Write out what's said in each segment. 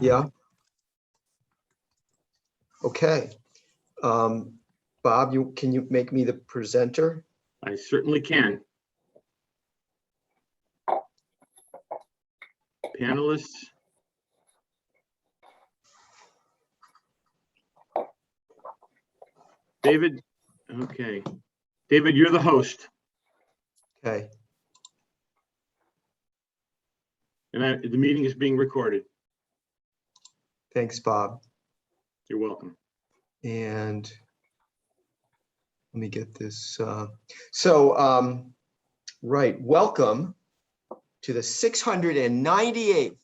Yeah. Okay. Bob, can you make me the presenter? I certainly can. Panelists. David, okay. David, you're the host. Okay. And the meeting is being recorded. Thanks, Bob. You're welcome. And let me get this. Right. Welcome to the 698th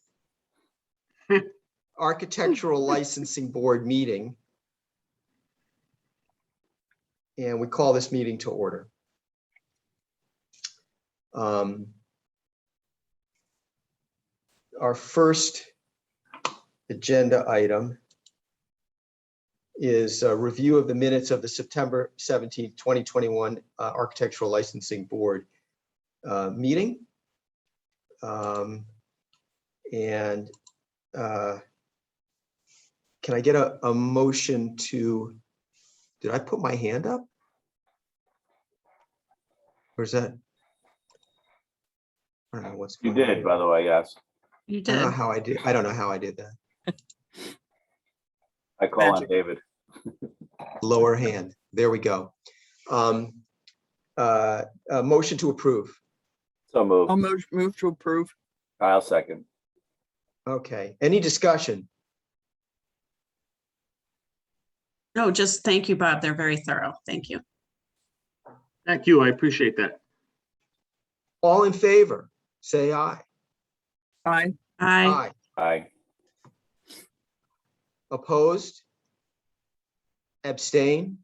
Architectural Licensing Board meeting. And we call this meeting to order. Our first agenda item is a review of the minutes of the September 17th, 2021 Architectural Licensing Board meeting. Can I get a motion to, did I put my hand up? Or is that? I don't know what's You going on. did, by the way, yes. You I don't know did. how I did. I don't know how I did that. I call on Magic. David. Lower hand. There we go. A motion to approve. So I'll moved. move to approve. I'll second. Okay. Any discussion? No, just thank you, Bob. They're very thorough. Thank you. Thank you. I appreciate that. All in favor, say aye. Aye. Aye. Aye. Opposed? Abstain?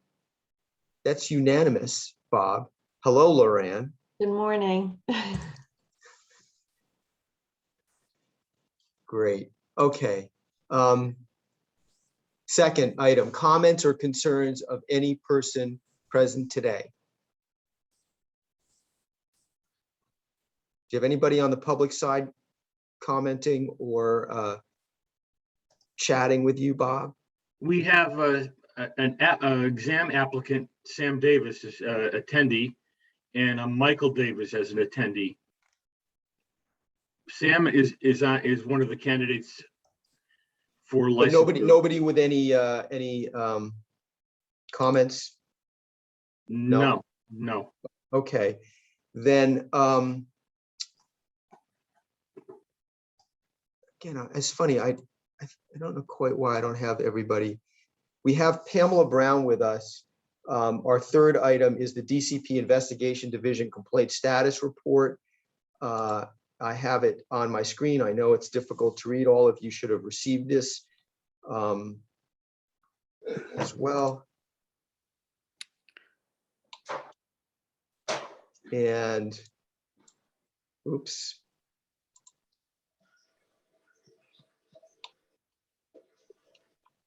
That's unanimous, Bob. Hello, Loran. Good morning. Great. Okay. Second item, comments or concerns of any person present today. Do you have anybody on the public side commenting or chatting with you, Bob? We have an exam applicant, Sam Davis, is attendee, and Michael Davis as an attendee. Sam is one of the candidates for But license. nobody with any comments? No. Okay, then again, it's funny. I don't know quite why I don't have everybody. We have Pamela Brown with us. Our third item is the DCP Investigation Division Complaint Status Report. I have it on my screen. I know it's difficult to read. All of you should have received this as well. And oops.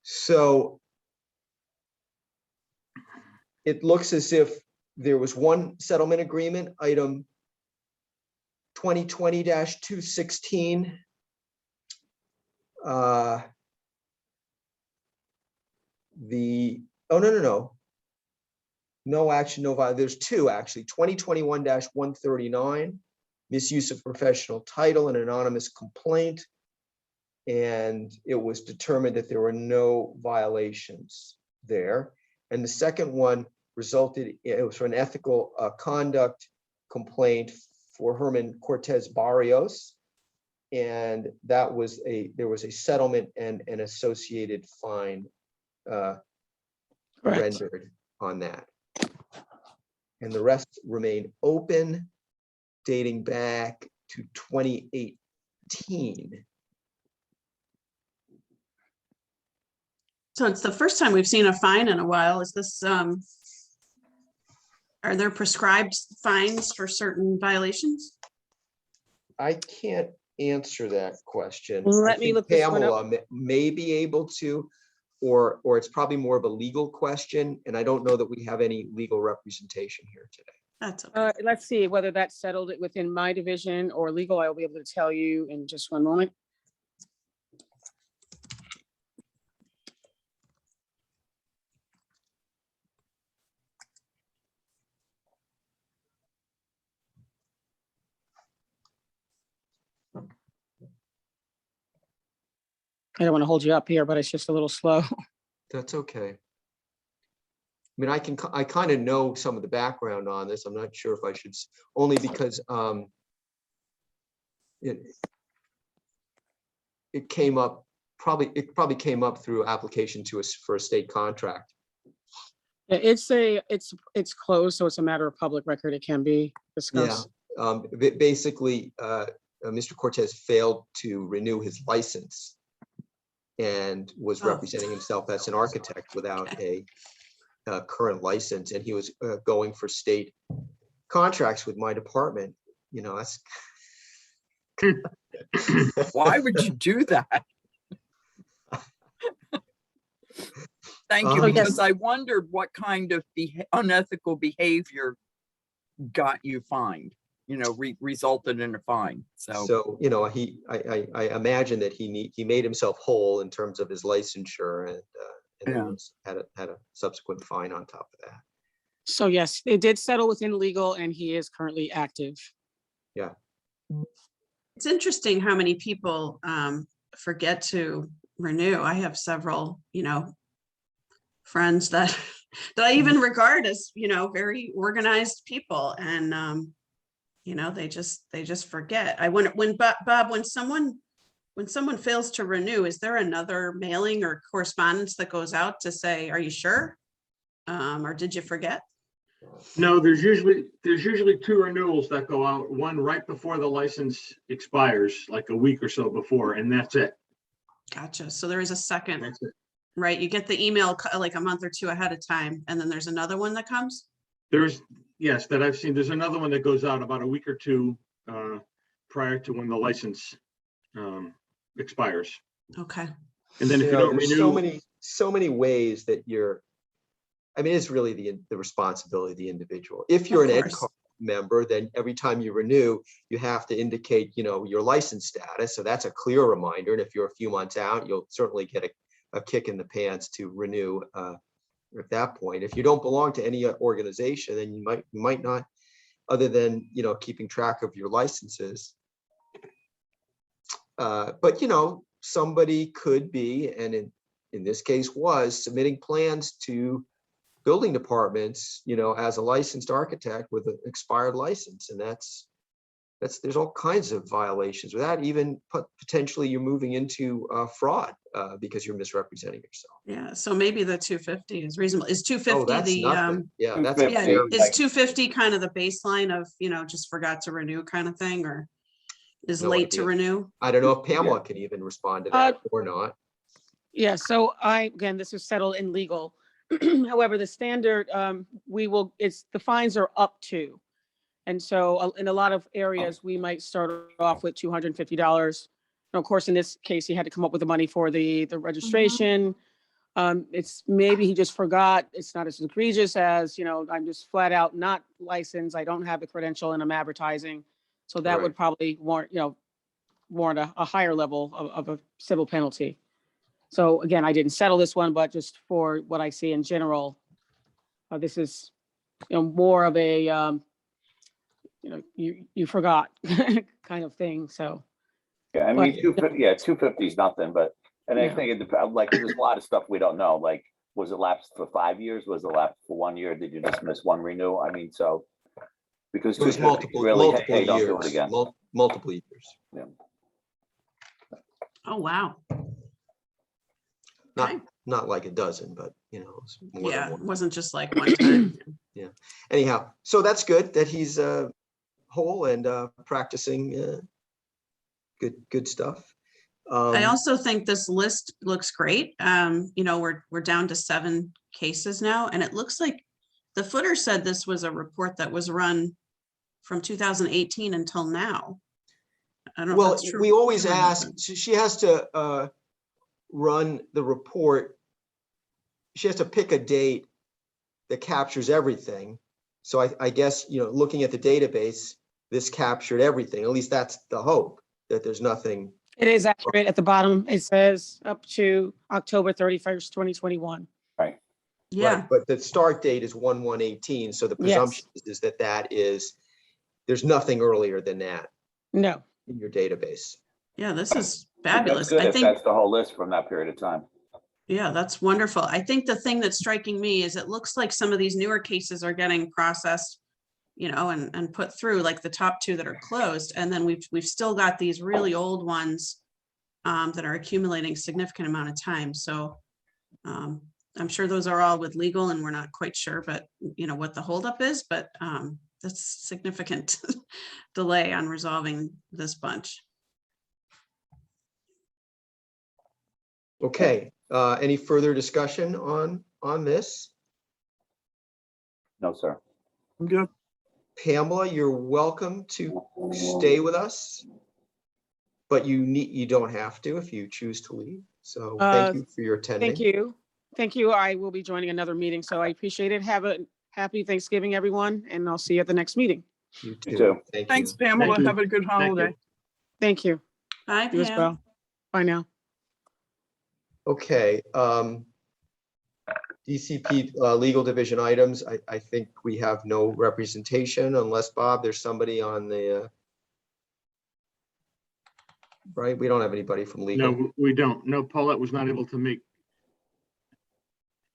So it looks as if there was one settlement agreement, item 2020-216. No action, no violation. There's two actually. 2021-139, misuse of professional title and anonymous complaint. And it was determined that there were no violations there. And the second one it was for an ethical conduct complaint for Herman Cortez Barrios. And that was there was a settlement and an associated fine rendered on that. And the rest remain open, dating back to 2018. So it's the first time we've seen a fine in a while. Is this, are there prescribed fines for certain violations? I can't answer that question. Let I me think look this one up. Pamela may be able to, or it's probably more of a legal question. And I don't know that we have any legal representation here today. That's okay. Let's see whether that settled it within my division or legal. I'll be able to tell you in just one moment. I don't want to hold you up here, but it's just a little slow. That's okay. I mean, I kind of know some of the background on this. I'm not sure if I should, only because it came up, it probably came up through application to us for a state contract. Yeah, it's closed, so it's a matter of public record. It can be discussed. Basically, Mr. Cortez failed to renew his license and was representing himself as an architect without a current license, and he was going for state contracts with my department. You know, that's Why would you do that? Thank you, Oh, because I wondered what kind of unethical behavior got you fined, resulted in a fine. So, you know, I imagine that he made himself whole in terms of his licensure, and then had a subsequent fine on top of that. So yes, it did settle within legal, and he is currently active. Yeah. It's interesting how many people forget to renew. I have several, friends that I even regard as, very organized people, and they just forget. Bob, when someone fails to renew, is there another mailing or correspondence that goes out to say, are you sure? Or did you forget? No, there's usually 2 renewals that go out, one right before the license expires, like a week or so before, and that's it. Gotcha. So there is a second, That's it. right? You get the email like a month or 2 ahead of time, and then there's another one that comes? Yes, that I've seen. There's another one that goes out about a week or 2 prior to when the license expires. Okay. And then if you don't There's renew, so many ways that it's really the responsibility of the individual. If you're Of an course. EdCard member, then every time you renew, you have to indicate, your license status. So that's a clear reminder. And if you're a few months out, you'll certainly get a kick in the pants to renew at that point. If you don't belong to any organization, then you might not, other than, keeping track of your licenses. But, somebody could be, and in this case was, submitting plans to building departments, as a licensed architect with an expired license. And there's all kinds of violations with that. Even potentially you're moving into fraud because you're misrepresenting yourself. Yeah. So maybe the 250 is reasonable. Is Oh, 250 that's the, nothing. Yeah, that's 250. yeah, very, is 250 kind of the baseline of, just forgot to renew kind of thing, or is No late to idea. renew? I don't know if Pamela can even respond to that or not. Yeah, so again, this is settled in legal. However, the standard, the fines are up to. And so in a lot of areas, we might start off with $250. And of course, in this case, he had to come up with the money for the registration. It's maybe he just forgot. It's not as egregious as, I'm just flat out not licensed. I don't have a credential and I'm advertising. So that would probably warrant a higher level of a civil penalty. So again, I didn't settle this one, but just for what I see in general, this is, more of a, you forgot kind of thing. So. Yeah, I mean, 250 is nothing, but, and I Yeah. think it depends, like, there's a lot of stuff we don't know, like, was it lapsed for 5 years? Was it lapsed for 1 year? Did you just miss one renew? I mean, so, because It was 250 really, hey, don't do it years, again. multiple years. Yeah. Oh, wow. Not, Okay. not like a dozen, but it's more Yeah, than it one. wasn't just like one time. Anyhow, so that's good that he's whole and practicing good stuff. I also think this list looks great. We're down to 7 cases now, and it looks like the footer said this was a report that was run from 2018 until now. I don't know if Well, that's true. we always ask, she has to run the report. She has to pick a date that captures everything. So I guess, looking at the database, this captured everything. At least that's the hope, that there's nothing. It is accurate. At the bottom, it says up to October 31st, 2021. Right. Yeah, Right, but the start date is 1/1/18. So the presumption is that there's nothing earlier than that No. in your database. yeah, this is Fabulous. That's good I if think, that's the whole list from that period of time. yeah, that's wonderful. I think the thing that's striking me is it looks like some of these newer cases are getting processed, you know, and put through, like the top 2 that are closed. And then we've still got these really old ones that are accumulating significant amount of time. So I'm sure those are all with legal, and we're not quite sure, but you know, what the holdup is, but that's significant delay on resolving this bunch. Okay, any further discussion on this? No, sir. I'm good. Pamela, you're welcome to stay with us, but you don't have to if you choose to leave. So thank you for your attending. Thank you. Thank you. I will be joining another meeting, so I appreciate it. Have a happy Thanksgiving, everyone, and I'll see you at the next meeting. You You too. too. Thank Thanks, you. Pamela. Thank you. Have a good holiday. Thank you. Bye, You as Pam. well. Bye now. Okay, DCP legal division items. I think we have no representation unless, Bob, there's somebody on the right? We don't have anybody from legal. No, we don't. No, Paulette was not able to make.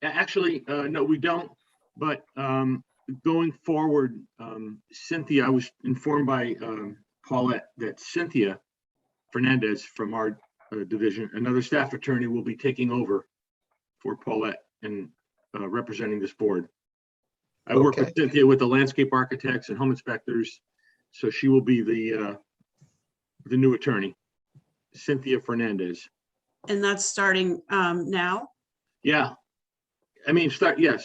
Actually, no, we don't. But going forward, Cynthia, I was informed by Paulette that Cynthia Fernandez from our division, another staff attorney, will be taking over for Paulette and representing this board. I work with Okay. Cynthia with the landscape architects and home inspectors, so she will be the new attorney, Cynthia Fernandez. And that's starting now? Yeah, I mean, start. And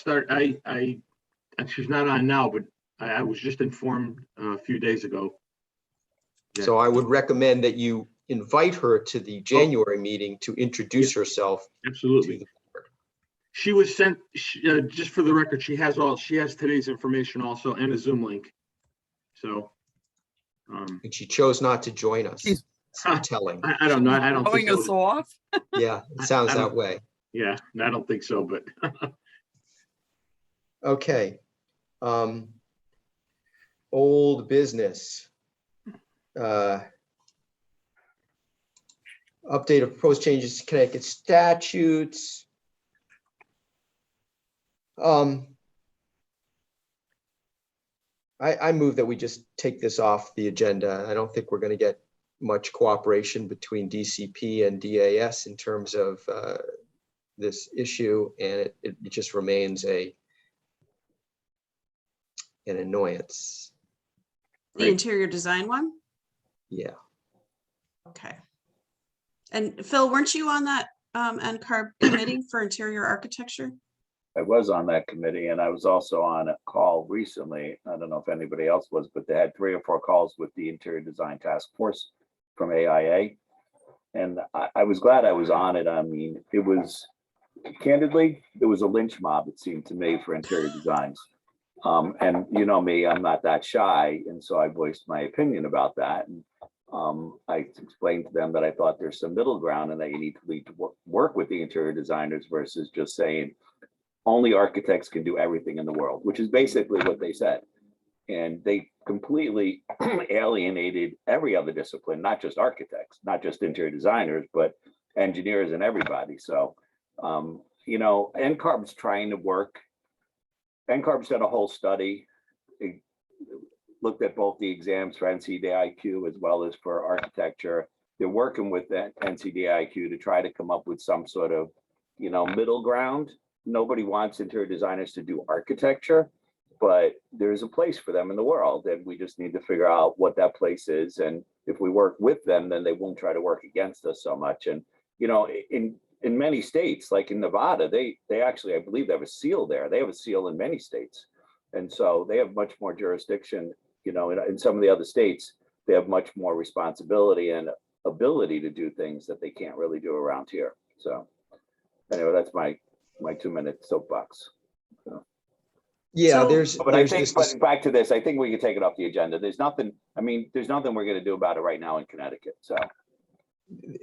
she's not on now, but I was just informed a few days ago. So I would recommend that you invite her to the January meeting to introduce herself to Absolutely. the board. She was sent, just for the record, she has today's information also and a Zoom link. So. And she chose not to join us. She's- It's telling. I don't know. I don't think Blowing us so. off? Yeah, it sounds I that don't- way. Yeah, I don't think so, but. Okay. Old business. Update of proposed changes to Connecticut statutes. I move that we just take this off the agenda. I don't think we're going to get much cooperation between DCP and DAS in terms of this issue, and it just remains an annoyance. The Right. interior design one? Yeah. Okay. And Phil, weren't you on that NCARB committee for interior architecture? I was on that committee, and I was also on a call recently. I don't know if anybody else was, but they had 3 or 4 calls with the Interior Design Task Force from AIA. And I was glad I was on it. I mean, it was, candidly, it was a lynch mob, it seemed to me, for interior designs. And you know me, I'm not that shy. And so I voiced my opinion about that. And I explained to them that I thought there's some middle ground and that you need to work with the interior designers versus just saying only architects can do everything in the world, which is basically what they said. And they completely alienated every other discipline, not just architects, not just interior designers, but engineers and everybody. So, you know, NCARB's trying to work. NCARB's done a whole study. It looked at both the exams for NCDIQ as well as for architecture. They're working with that NCDIQ to try to come up with some sort of, you know, middle ground. Nobody wants interior designers to do architecture, but there's a place for them in the world, and we just need to figure out what that place is. And if we work with them, then they won't try to work against us so much. And you know, in many states, like in Nevada, they actually, I believe, they have a seal there. They have a seal in many states, and so they have much more jurisdiction. You know, in some of the other states, they have much more responsibility and ability to do things that they can't really do around here. So anyway, that's my 2-minute soapbox. Yeah, So- there's But I think, this, but back to this, I think we can take it off the agenda. There's nothing, I mean, there's nothing we're gonna do about it right now in Connecticut, so.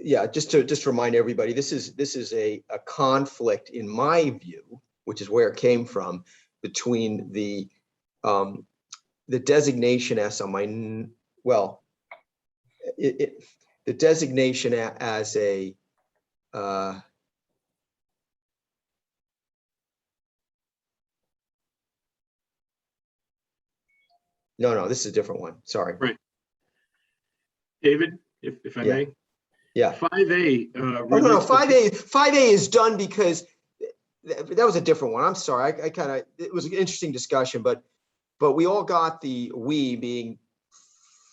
yeah, just to remind everybody, this is a conflict, in my view, which is where it came from, between the designation as well, the designation as a, no, this is a different one. Sorry. Right. David, if I Yeah. may, Yeah. 5A. Oh, no, 5A is done because that was a different one. I'm sorry. I kind of, it was an interesting discussion, but we all got we being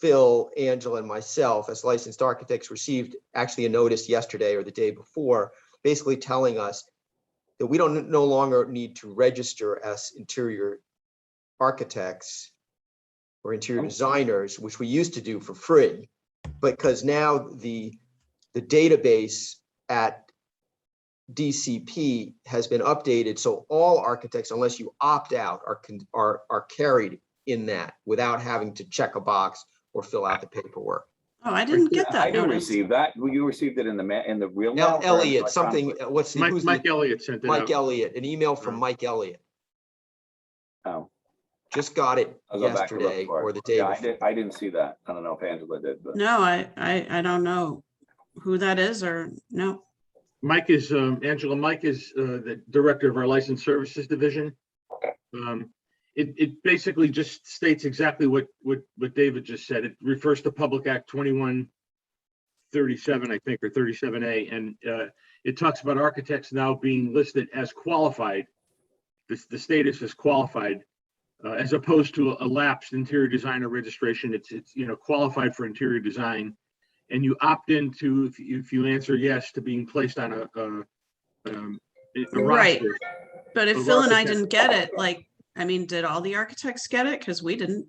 Phil, Angela, and myself as licensed architects received actually a notice yesterday or the day before, basically telling us that we no longer need to register as interior architects or interior designers, which we used to do for free, because now the database at DCP has been updated, so all architects, unless you opt out, are carried in that without having to check a box or fill out the paperwork. Oh, I didn't get that I didn't notice. receive that. Well, you received it in the real mail? or Elliot, something, electronically? what's the, who's Mike the, Elliott sent it Mike out. Elliott, an email from Oh. Mike Elliott. Oh, Just got it I'll go back and look yesterday for or it. the day Yeah, before. I didn't see that. I don't know if Angela did, but. No, I don't know who that is or no. Mike is, Angela, Mike is the director of our license services division. It basically just states exactly what David just said. It refers to Public Act 2137, I think, or 37A, and it talks about architects now being listed as qualified. The status is qualified, as opposed to a lapsed interior designer registration. It's qualified for interior design, and you opt into, if you answer yes to being placed on a Right. roster. But if Of Phil and I architects. didn't get it, like, I mean, did all the architects get it? Because we didn't.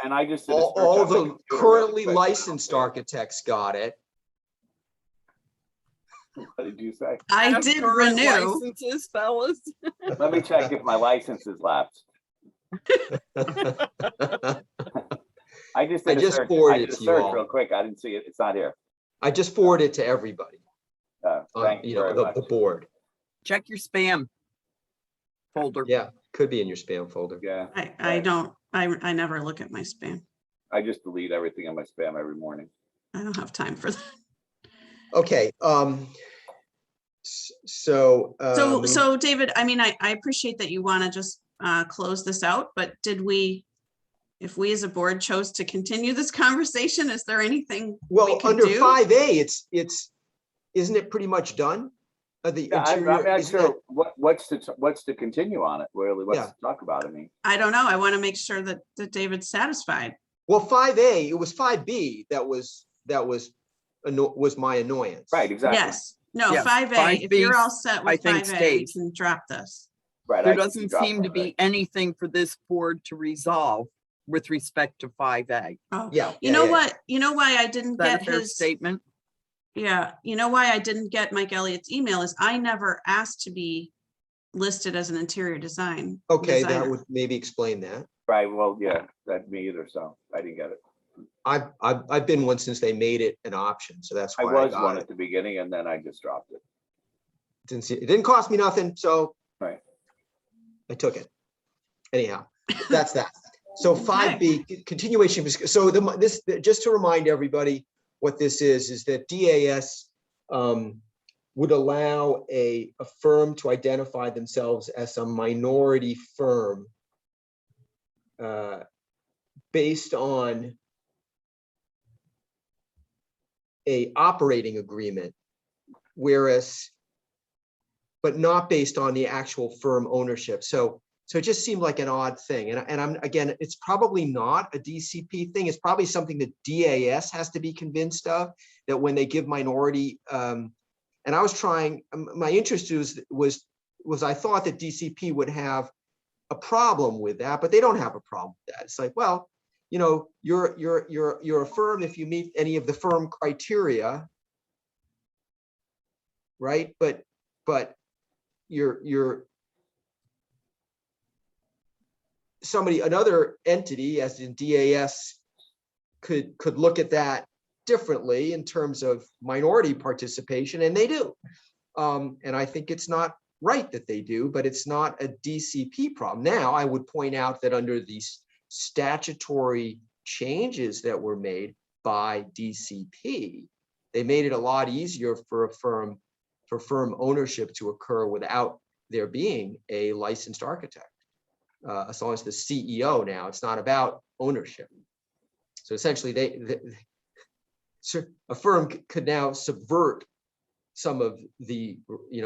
And I just. did a search All on my the computer currently really quick. licensed architects got it. What did you say? I Have did current renew. Licenses, fellas. Let me check if my license is lapsed. I just did I a just search. forwarded I did a to you search all. real quick. I didn't see it. It's not here. I just forwarded it to everybody, Thank you very the much. board. Check your spam folder. Yeah, could be in your spam folder. Yeah, I never look at my spam. I just delete everything in my spam every morning. I don't have time for that. Okay, so. So David, I mean, I appreciate that you want to just close this out, but if we as a board chose to continue this conversation, is there anything we Well, could under do? 5A, isn't it pretty much done? The Yeah, I'm interior, not isn't sure what's to continue on it, really, what's Yeah. to talk about, I mean. I don't know. I want to make sure that David's satisfied. Well, 5A, it was 5B that was my annoyance. Right, exactly. Yes. No, Yes, 5A. If 5B you're all set I with think 5A, we stays. can drop this. Right. There I can doesn't drop seem to that, be right. anything for this board to resolve with respect to 5A. Oh, Yeah. you know yeah. what? You know why I didn't Is that get a fair his, statement? yeah, you know why I didn't get Mike Elliott's email is I never asked to be listed as an interior design. Okay, that designer. would maybe explain that. Right, well, yeah, that me either, so I didn't get it. I've been one since they made it an option, so that's I why I was got one it. at the beginning and then I just dropped it. It didn't cost me nothing, so. Right. I took it. Anyhow, that's that. So Okay. 5B, continuation. So this, just to remind everybody what this is that DAS would allow a firm to identify themselves as a minority firm based on a operating agreement, but not based on the actual firm ownership. So it just seemed like an odd thing. And I'm, again, it's probably not a DCP thing. It's probably something that DAS has to be convinced of, that when they give minority, and I was trying, my interest was I thought that DCP would have a problem with that, but they don't have a problem with that. It's like, well, you know, you're a firm if you meet any of the firm criteria, right? But you're another entity, as in DAS, could look at that differently in terms of minority participation, and they do. And I think it's not right that they do, but it's not a DCP problem. Now, I would point out that under these statutory changes that were made by DCP, they made it a lot easier for firm ownership to occur without there being a licensed architect. As long as the CEO now, it's not about ownership. So essentially so a firm could now subvert some of the,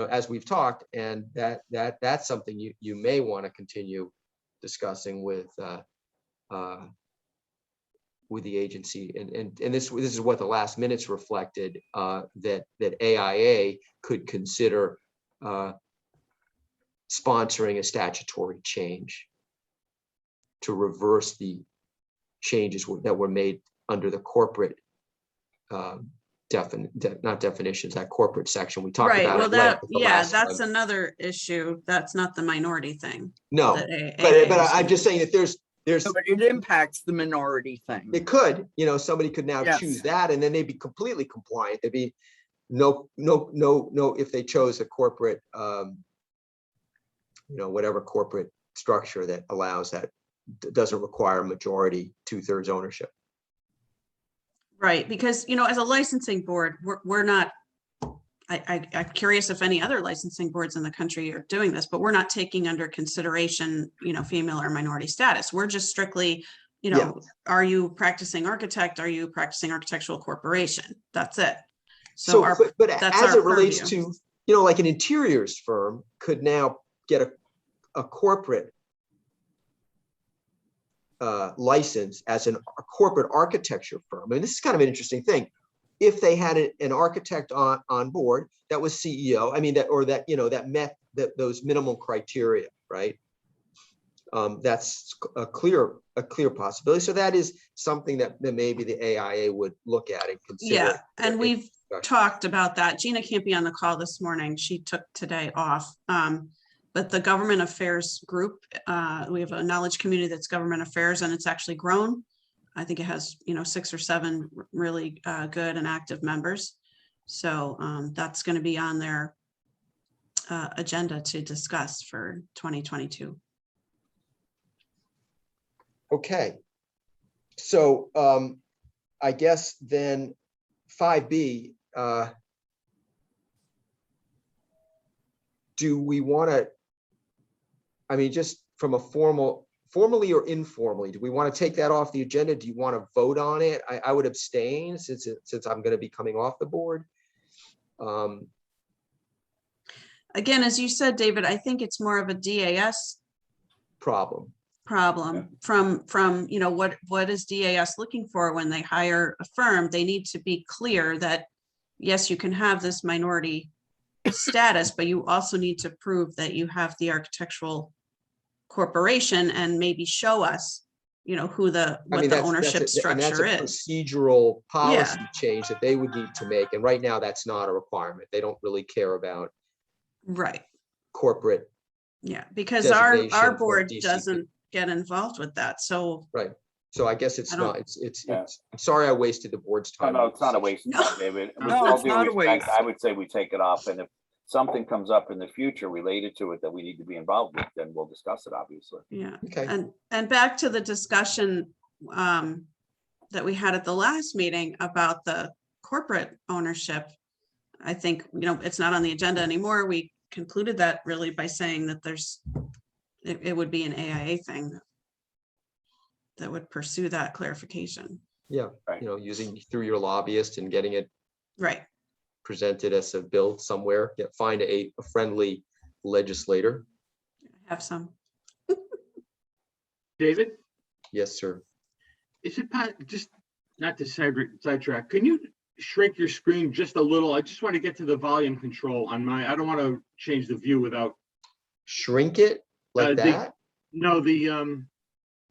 as we've talked, and that's something you may want to continue discussing with the agency. And this is what the last minutes reflected, that AIA could consider sponsoring a statutory change to reverse the changes that were made under the corporate not definitions, that corporate section we talked Right, about. well, at length the yeah, last that's time. another issue. That's not the minority thing. No, that but AA I'm just saying that there's No, but it impacts the minority thing. it could, somebody could now Yes. choose that, and then they'd be completely compliant. There'd be no, if they chose a corporate, whatever corporate structure that allows that, doesn't require majority 2/3 ownership. Right, because, as a licensing board, we're not, I'm curious if any other licensing boards in the country are doing this, but we're not taking under consideration, female or minority status. We're just strictly, Yeah. Are you practicing architect? Are you practicing architectural corporation? That's it. So But that's as our it relates purview. to, like an interiors firm could now get a corporate license as a corporate architecture firm. I mean, this is kind of an interesting thing. If they had an architect on board that was CEO, I mean, that met those minimum criteria, right? That's a clear possibility. So that is something that maybe the AIA would look at and consider. Yeah, and we've talked about that. Gina can't be on the call this morning. She took today off. But the government affairs group, we have a knowledge community that's government affairs, and it's actually grown. I think it has, 6 or 7 really good and active members. So that's going to be on their agenda to discuss for 2022. Okay. So I guess then 5B, do we want to, just from a formally or informally, do we want to take that off the agenda? Do you want to vote on it? I would abstain since I'm going to be coming off the board. Again, as you said, David, I think it's more of a DAS problem from what is DAS looking for when they hire a firm? They need to be clear that, yes, you can have this minority status, but you also need to prove that you have the architectural corporation and maybe show us, what the ownership structure that's a is. procedural policy change that they would need to make. And right now that's not a requirement. They don't really care about Right. corporate. Yeah, because our designation board for DCP. doesn't get involved with that. So Right. So I guess it's I don't- not, it's, I'm sorry I wasted the board's time. No, it's not a waste of No. time, David. With No, all it's due not a respect, waste. I would say we take it off, and if something comes up in the future related to it that we need to be involved with, then we'll discuss it, obviously. yeah. Okay. And back to the discussion that we had at the last meeting about the corporate ownership. I think, it's not on the agenda anymore. We concluded that really by saying that it would be an AIA thing that would pursue that clarification. Yeah. Right. Using through your lobbyist and getting it Right. presented as a bill somewhere. Find a friendly legislator. Have some. David, Yes, sir. is it just not to sidetrack? Can you shrink your screen just a little? I just want to get to the volume control on I don't want to change the view without. Shrink it like that? No,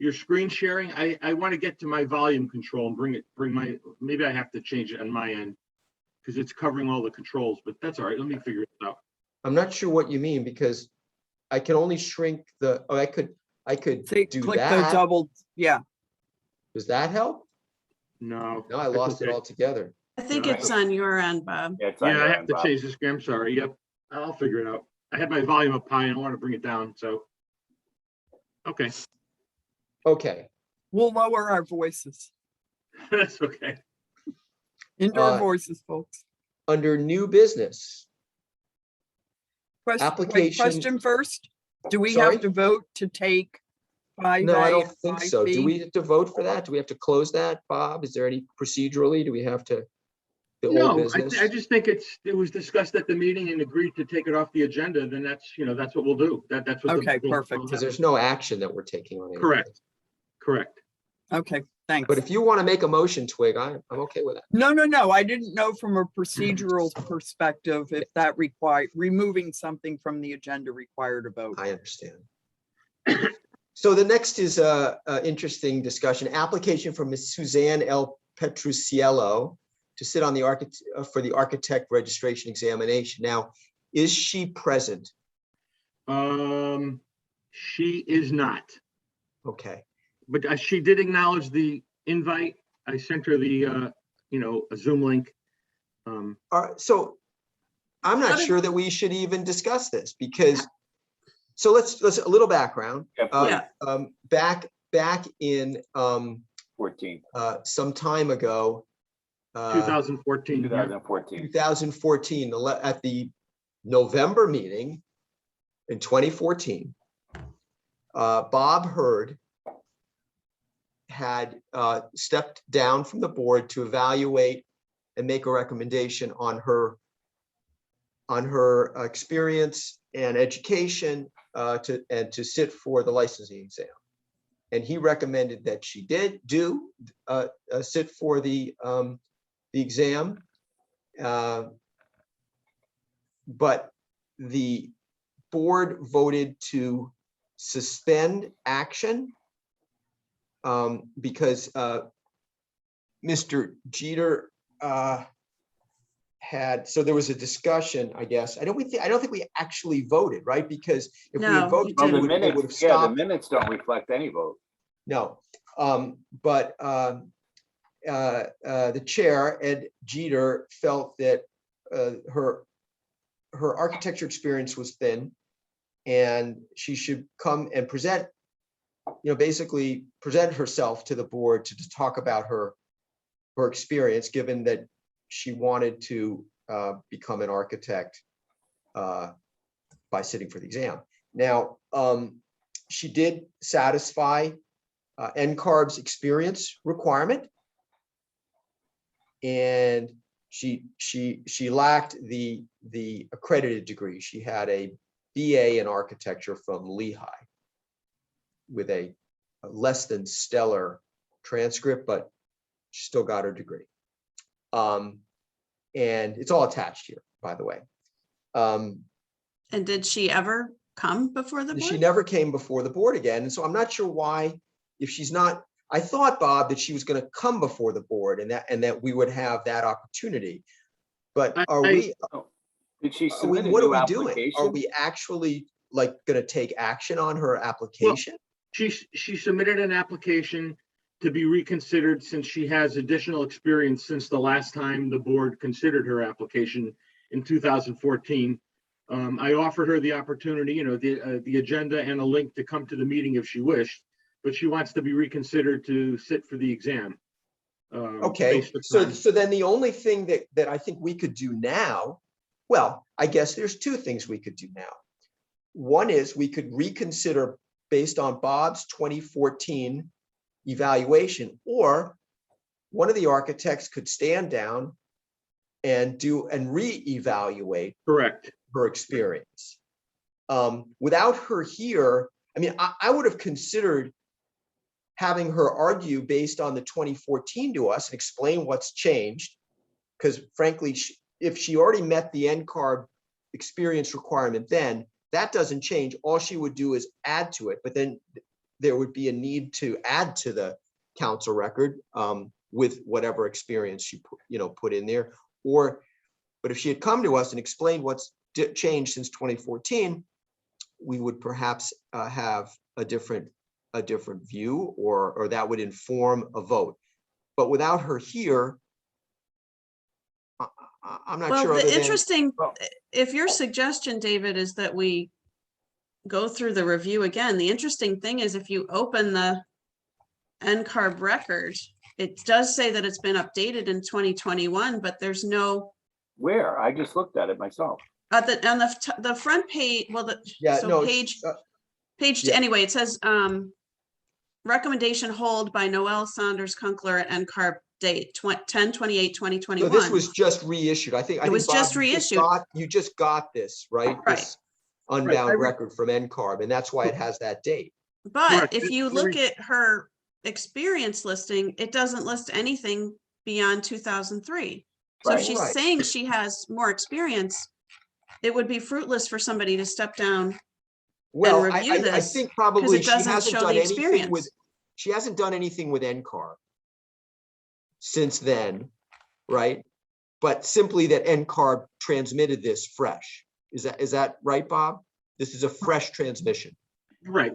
your screen sharing. I want to get to my volume control and maybe I have to change it on my end because it's covering all the controls, but that's all right. Let me figure it out. I'm not sure what you mean because I can only shrink I could Say, do click the that. double, yeah. Does that help? No. No, I that's lost it okay. altogether. I think Right. it's on your end, Bob. Yeah, it's on Yeah, your I end, have to Bob. change the screen. I'm sorry. Yep. I'll figure it out. I had my volume up high and I want to bring it down. So, okay. Okay. We'll lower our voices. That's okay. Indoor voices, folks. Under new business, Question, wait, application- question first. Do we Sorry? have to vote to take 5A? no, I don't and think so. Do 5B? we have to vote for that? Do we have to close that, Bob? Is there any procedurally, do we have to? The old No, business? I just think it was discussed at the meeting and agreed to take it off the agenda, then that's, that's what we'll do. That's what. Okay, perfect. Because there's no action that we're taking on it. Correct. Correct. Okay, thanks. But if you want to make a motion, Twig, I'm okay with that. No, I didn't know from a procedural perspective if that required, removing something from the agenda required a vote. I understand. So the next is a interesting discussion. Application from Ms. Suzanne L. Petruciello to sit on the for the architect registration examination. Now, is she present? She is not, Okay. but she did acknowledge the invite. I sent her the, a Zoom link. All right, so I'm not How did- sure that we should even discuss this because, so let's a little background. Yeah. Back in 14, some time ago, 2014. yeah. 2014. 2014, at the November meeting in 2014, Bob Hurd had stepped down from the board to evaluate and make a recommendation on her experience and education to sit for the licensing exam. And he recommended that she do sit for the exam. But the board voted to suspend action because Mr. Jeter so there was a discussion, I guess. I don't think we actually voted, right? Because if we No, had voted, you Well, the it would have minutes, yeah, the stopped. minutes don't reflect any vote. No, but the chair, Ed Jeter, felt that her architecture experience was thin, and she should come and present, basically present herself to the board to talk about her experience, given that she wanted to become an architect by sitting for the exam. Now, she did satisfy NCARB's experience requirement, and she lacked the accredited degree. She had a BA in architecture from Lehigh with a less than stellar transcript, but she still got her degree. And it's all attached here, by the way. And did she ever come before the She board? never came before the board again. And so I'm not sure why, if she's not, I thought, Bob, that she was going to come before the board and that we would have that opportunity. But are we, Did she submit a what are new we doing? Are application? we actually going to take action on her application? She submitted an application to be reconsidered since she has additional experience since the last time the board considered her application in 2014. I offered her the opportunity, the agenda and a link to come to the meeting if she wished, but she wants to be reconsidered to sit for the exam. Okay, based so upon- then the only thing that I think we could do now, well, I guess there's two things we could do now. One is we could reconsider based on Bob's 2014 evaluation, or one of the architects could stand down and reevaluate Correct. her experience. Without her here, I mean, I would have considered having her argue based on the 2014 to us and explain what's changed. Because frankly, if she already met the NCARB experience requirement, then that doesn't change. All she would do is add to it, but then there would be a need to add to the council record with whatever experience she put in there. But if she had come to us and explained what's changed since 2014, we would perhaps have a different view, or that would inform a vote. But without her here, I'm not sure. Well, other the than- interesting, if your suggestion, David, is that we go through the review again, the interesting thing is if you open the NCARB record, it does say that it's been updated in 2021, but there's no, Where? I just looked at it myself. on the front page, well, Yeah, so no, page, yeah. anyway, it says, recommendation hold by Noel Saunders Kunkel at NCARB date 10/28/2021. So this was just reissued. I think was Bob, just reissued. You just got this, right? Right. This unbound I- record from NCARB, and that's why it has that date. But Correct. if you look at her experience listing, it doesn't list anything beyond 2003. So if Right. she's Right. saying she has more experience, it would be fruitless for somebody to step down. Well, review I this, think probably it she doesn't hasn't show done the anything with, experience. she hasn't done anything with NCARB since then, right? But simply that NCARB transmitted this fresh. Is that right, Bob? This is a fresh transmission. Right,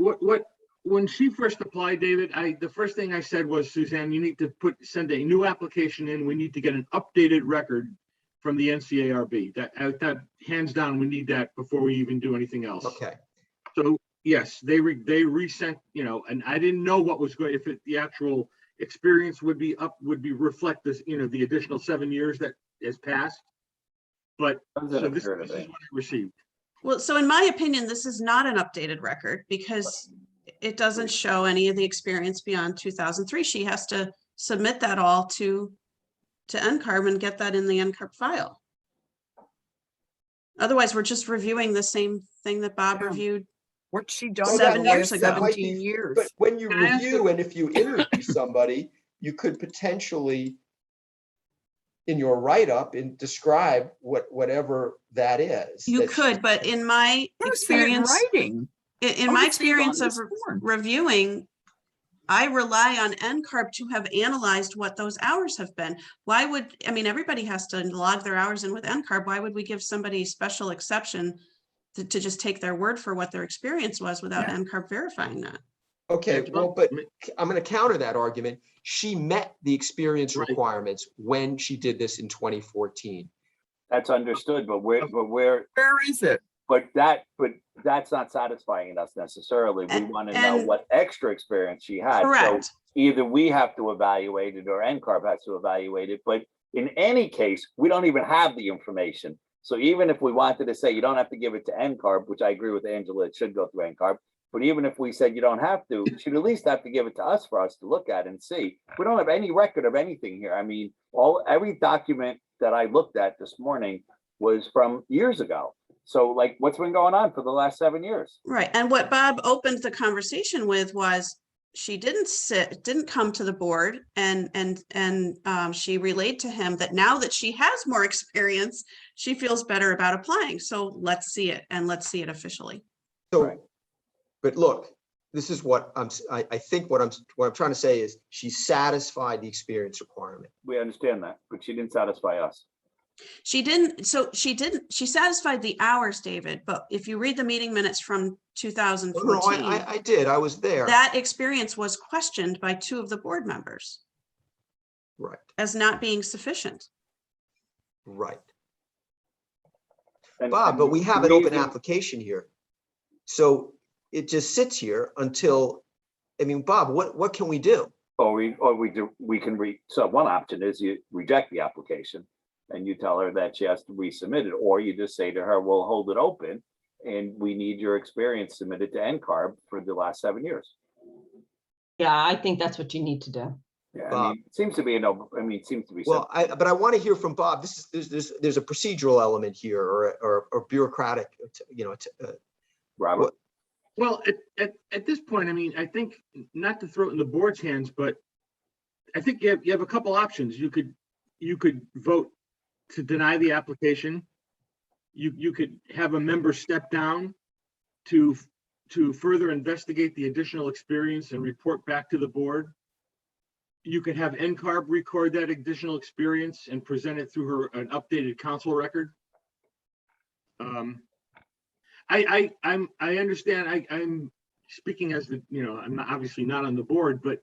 when she first applied, David, the first thing I said was, Suzanne, you need to send a new application in. We need to get an updated record from the NCARB. That hands down, we need that before we even do anything else. Okay. So yes, they resent, and I didn't know what was going, if the actual experience would reflect this, the additional 7 years that has passed. But Doesn't so this appear to is be. what I received. Well, so in my opinion, this is not an updated record because it doesn't show any of the experience beyond 2003. She has to submit that all to NCARB and get that in the NCARB file. Otherwise, we're just reviewing the same thing that Bob Yeah. reviewed. What's she done So for the 7 years last ago. that might be- 17 years? But when you Can I ask review and if you interview somebody, you could potentially in your write-up and describe whatever that is. You that she- could, but in my I wanna see it in experience, writing. in I my wanna see it on experience of this form. reviewing, I rely on NCARB to have analyzed what those hours have been. Why would, I mean, everybody has to log their hours in with NCARB. Why would we give somebody a special exception to just take their word for what their experience was without Yeah. NCARB verifying that? Okay, That's well, fine. but I'm going to counter that argument. She met the experience Right. requirements when she did this in 2014. That's understood, but Where is it? that's not satisfying us necessarily. We And- want to know and- what extra experience she had. So Correct. either we have to evaluate it or NCARB has to evaluate it, but in any case, we don't even have the information. So even if we wanted to say you don't have to give it to NCARB, which I agree with Angela, it should go through NCARB. But even if we said you don't have to, she'd at least have to give it to us for us to look at and see. We don't have any record of anything here. I mean, every document that I looked at this morning was from years ago. So like, what's been going on for the last 7 years? Right. And what Bob opened the conversation with was she didn't come to the board and she relayed to him that now that she has more experience, she feels better about applying. So let's see it and let's see it officially. So, Right. but look, this is what I think what I'm trying to say is she satisfied the experience requirement. We understand that, but she didn't satisfy us. She satisfied the hours, David, but if you read the meeting minutes from No, 2014, I did. I was there. that experience was questioned by 2 of the board members Right, as not being sufficient. right. And- Bob, and but we have an the open reason- application here. So it just sits here until, I mean, Bob, what can we do? So one option is you reject the application and you tell her that she has to resubmit it, or you just say to her, we'll hold it open and we need your experience submitted to NCARB for the last 7 years. Yeah, I think that's what you need to do. Yeah, Bob. I mean, it seems to be it seems to be. Well, simple. but I want to hear from Bob. There's a procedural element here or bureaucratic, Robert, Well, at this point, I mean, I think not to throw it in the board's hands, but I think you have a couple options. You could vote to deny the application. You could have a member step down to further investigate the additional experience and report back to the board. You could have NCARB record that additional experience and present it through an updated council record. I understand. I'm speaking as I'm obviously not on the board, but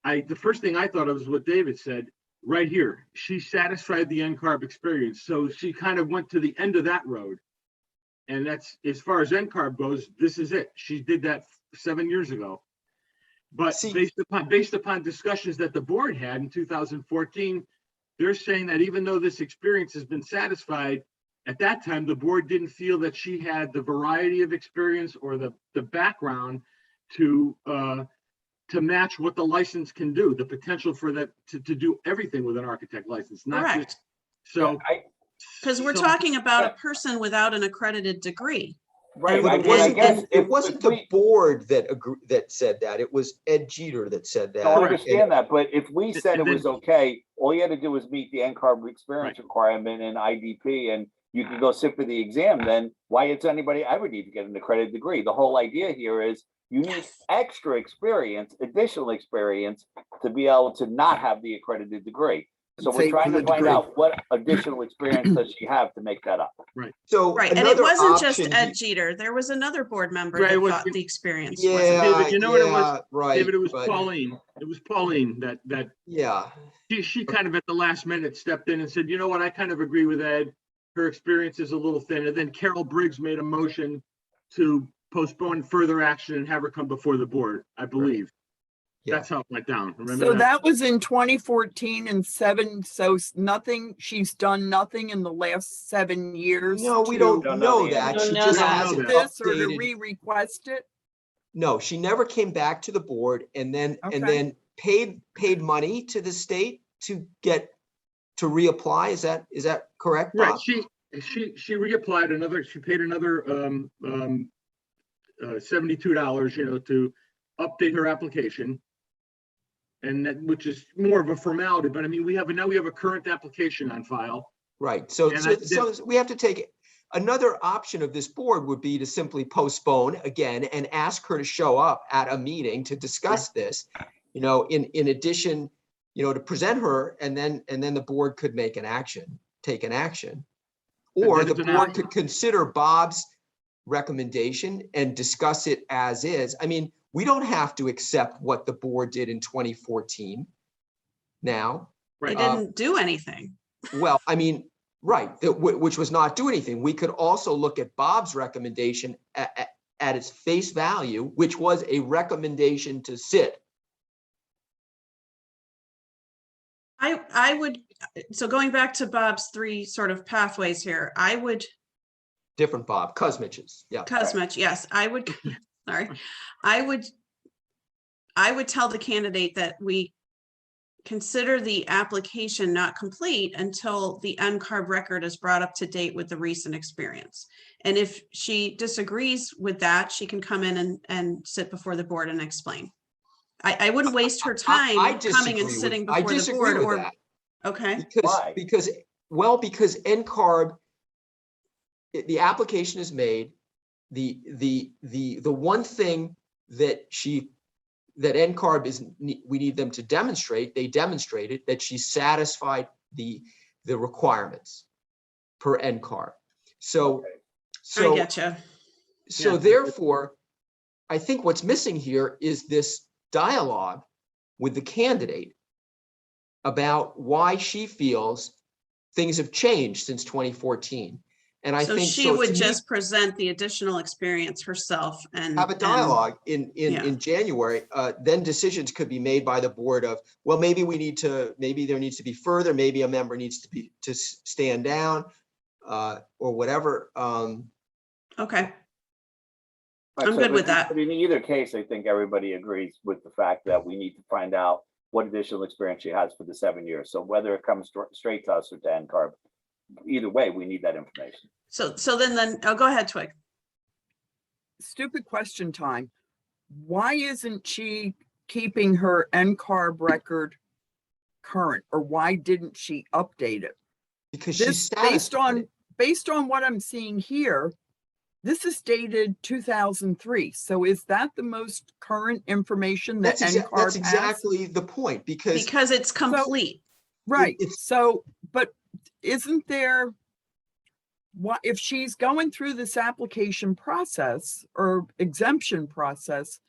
the first thing I thought of was what David said right here. She satisfied the NCARB experience, so she kind of went to the end of that road, and that's as far as NCARB goes. This is it. She did that 7 years ago. But See- based upon discussions that the board had in 2014, they're saying that even though this experience has been satisfied, at that time, the board didn't feel that she had the variety of experience or the background to match what the license can do, the potential for that to do everything with an architect license, not just. Correct. So, Because we're so- talking about a person without an accredited degree. Right, But I it mean, I wasn't, guess it if wasn't the we- board that said that. It was Ed Jeter that said that. No, I Correct. understand that, but if we said it And then- was okay, all you had to do was meet the NCARB experience Right. requirement and IDP, and you could go sit for the exam, then why is anybody ever need to get an accredited degree? The whole idea here is you need extra experience, additional experience to be able to not have the accredited degree. So we're Say trying for to the find degree. out what additional experience does she have to make that up. So Right, and it another wasn't just option Ed Jeter. There was another board member Right, it that was- thought the experience wasn't. Yeah, David, you know what it was? yeah, right. David, it was but- Pauline. It was Pauline that Yeah, she kind of at the last minute stepped in and said, you know what, I kind of agree with Ed. Her experience is a little thin. And then Carol Briggs made a motion to postpone further action and have her come before the board, I believe. yeah. That's how it went down. Remember So that? that was in 2014 and nothing, she's done nothing in the last 7 years. No, we to don't Don't know know the that. answer. She Don't just know that. hasn't This or to updated. re-request it? No, she never came back to the board and then Okay. paid money to the state to reapply. Is that correct, Right, Bob? she reapplied she paid another $72, to update her application. And that, which is more of a formality, but I mean, now we have a current application on file. Right. So, And so we have to take it. Another option of this board would be to simply postpone again and ask her to show up at a meeting to discuss this, in addition, to present her, and then the board could take an action. Or then the it's an board action. could consider Bob's recommendation and discuss it as is. I mean, we don't have to accept what the board did in 2014 now. They Right. didn't do anything. Well, I mean, right, which was not do anything. We could also look at Bob's recommendation at its face value, which was a recommendation to sit. I would, so going back to Bob's three sort of pathways here, I would, Different Bob, Kuzmich's, yeah. Kuzmich, yes, I would, sorry, I would tell the candidate that we consider the application not complete until the NCARB record is brought up to date with the recent experience. And if she disagrees with that, she can come in and sit before the board and explain. I wouldn't waste her time coming and sitting I before the disagree board with or, that. okay, Why? Because NCARB, the application is made. The one thing that NCARB we need them to demonstrate, they demonstrated that she satisfied the requirements per NCARB. So, I get you. so Yeah. therefore, I think what's missing here is this dialogue with the candidate about why she feels things have changed since 2014. And I So think she to would me, just present the additional experience herself and have a dialogue in yeah. January, then decisions could be made by the board of, well, maybe there needs to be further, maybe a member needs to stand down, or whatever. Okay, Right, I'm so good with but- that. But in either case, I think everybody agrees with the fact that we need to find out what additional experience she has for the 7 years. So whether it comes straight to us or to NCARB, either way, we need that information. so then, oh, go ahead, Twig. Stupid question time. Why isn't she keeping her NCARB record current, or why didn't she update it? Because she's This, satisfied. based on what I'm seeing here, this is dated 2003. So is that the most current information that That's NCARB has? exactly the point, because Because it's complete. Right. it's- So, but isn't there, what, if she's going through this application process or exemption process,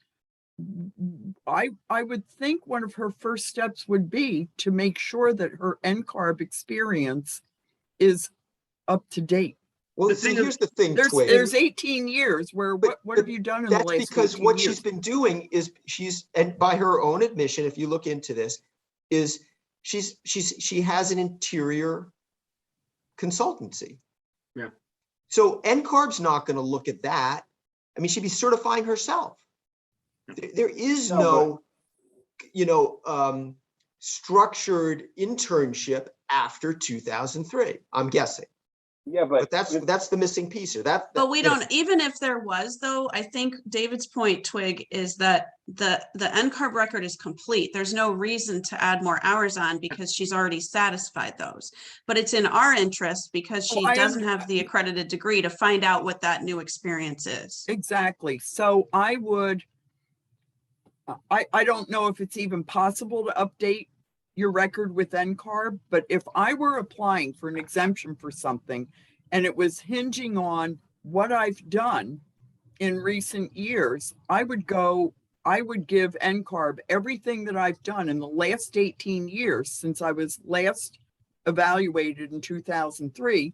I would think one of her first steps would be to make sure that her NCARB experience is up to date. Well, The see, thing is- here's the thing, There's Twig. 18 years where But- what but have you done in the That's last because 18 what years? she's been doing is and by her own admission, if you look into this, is she has an interior consultancy. Yeah. So NCARB's not going to look at that. I mean, she'd be certifying herself. There is No, no, structured internship after 2003, I'm guessing. Yeah, But that's the missing piece here. But we you know, don't, even if there was though, I think David's point, Twig, is that the NCARB record is complete. There's no reason to add more hours on because she's already satisfied those. But it's in our interest because she I doesn't have the accredited degree to find out what that new experience is. Exactly. So I would, I don't know if it's even possible to update your record with NCARB, but if I were applying for an exemption for something and it was hinging on what I've done in recent years, I would give NCARB everything that I've done in the last 18 years since I was last evaluated in 2003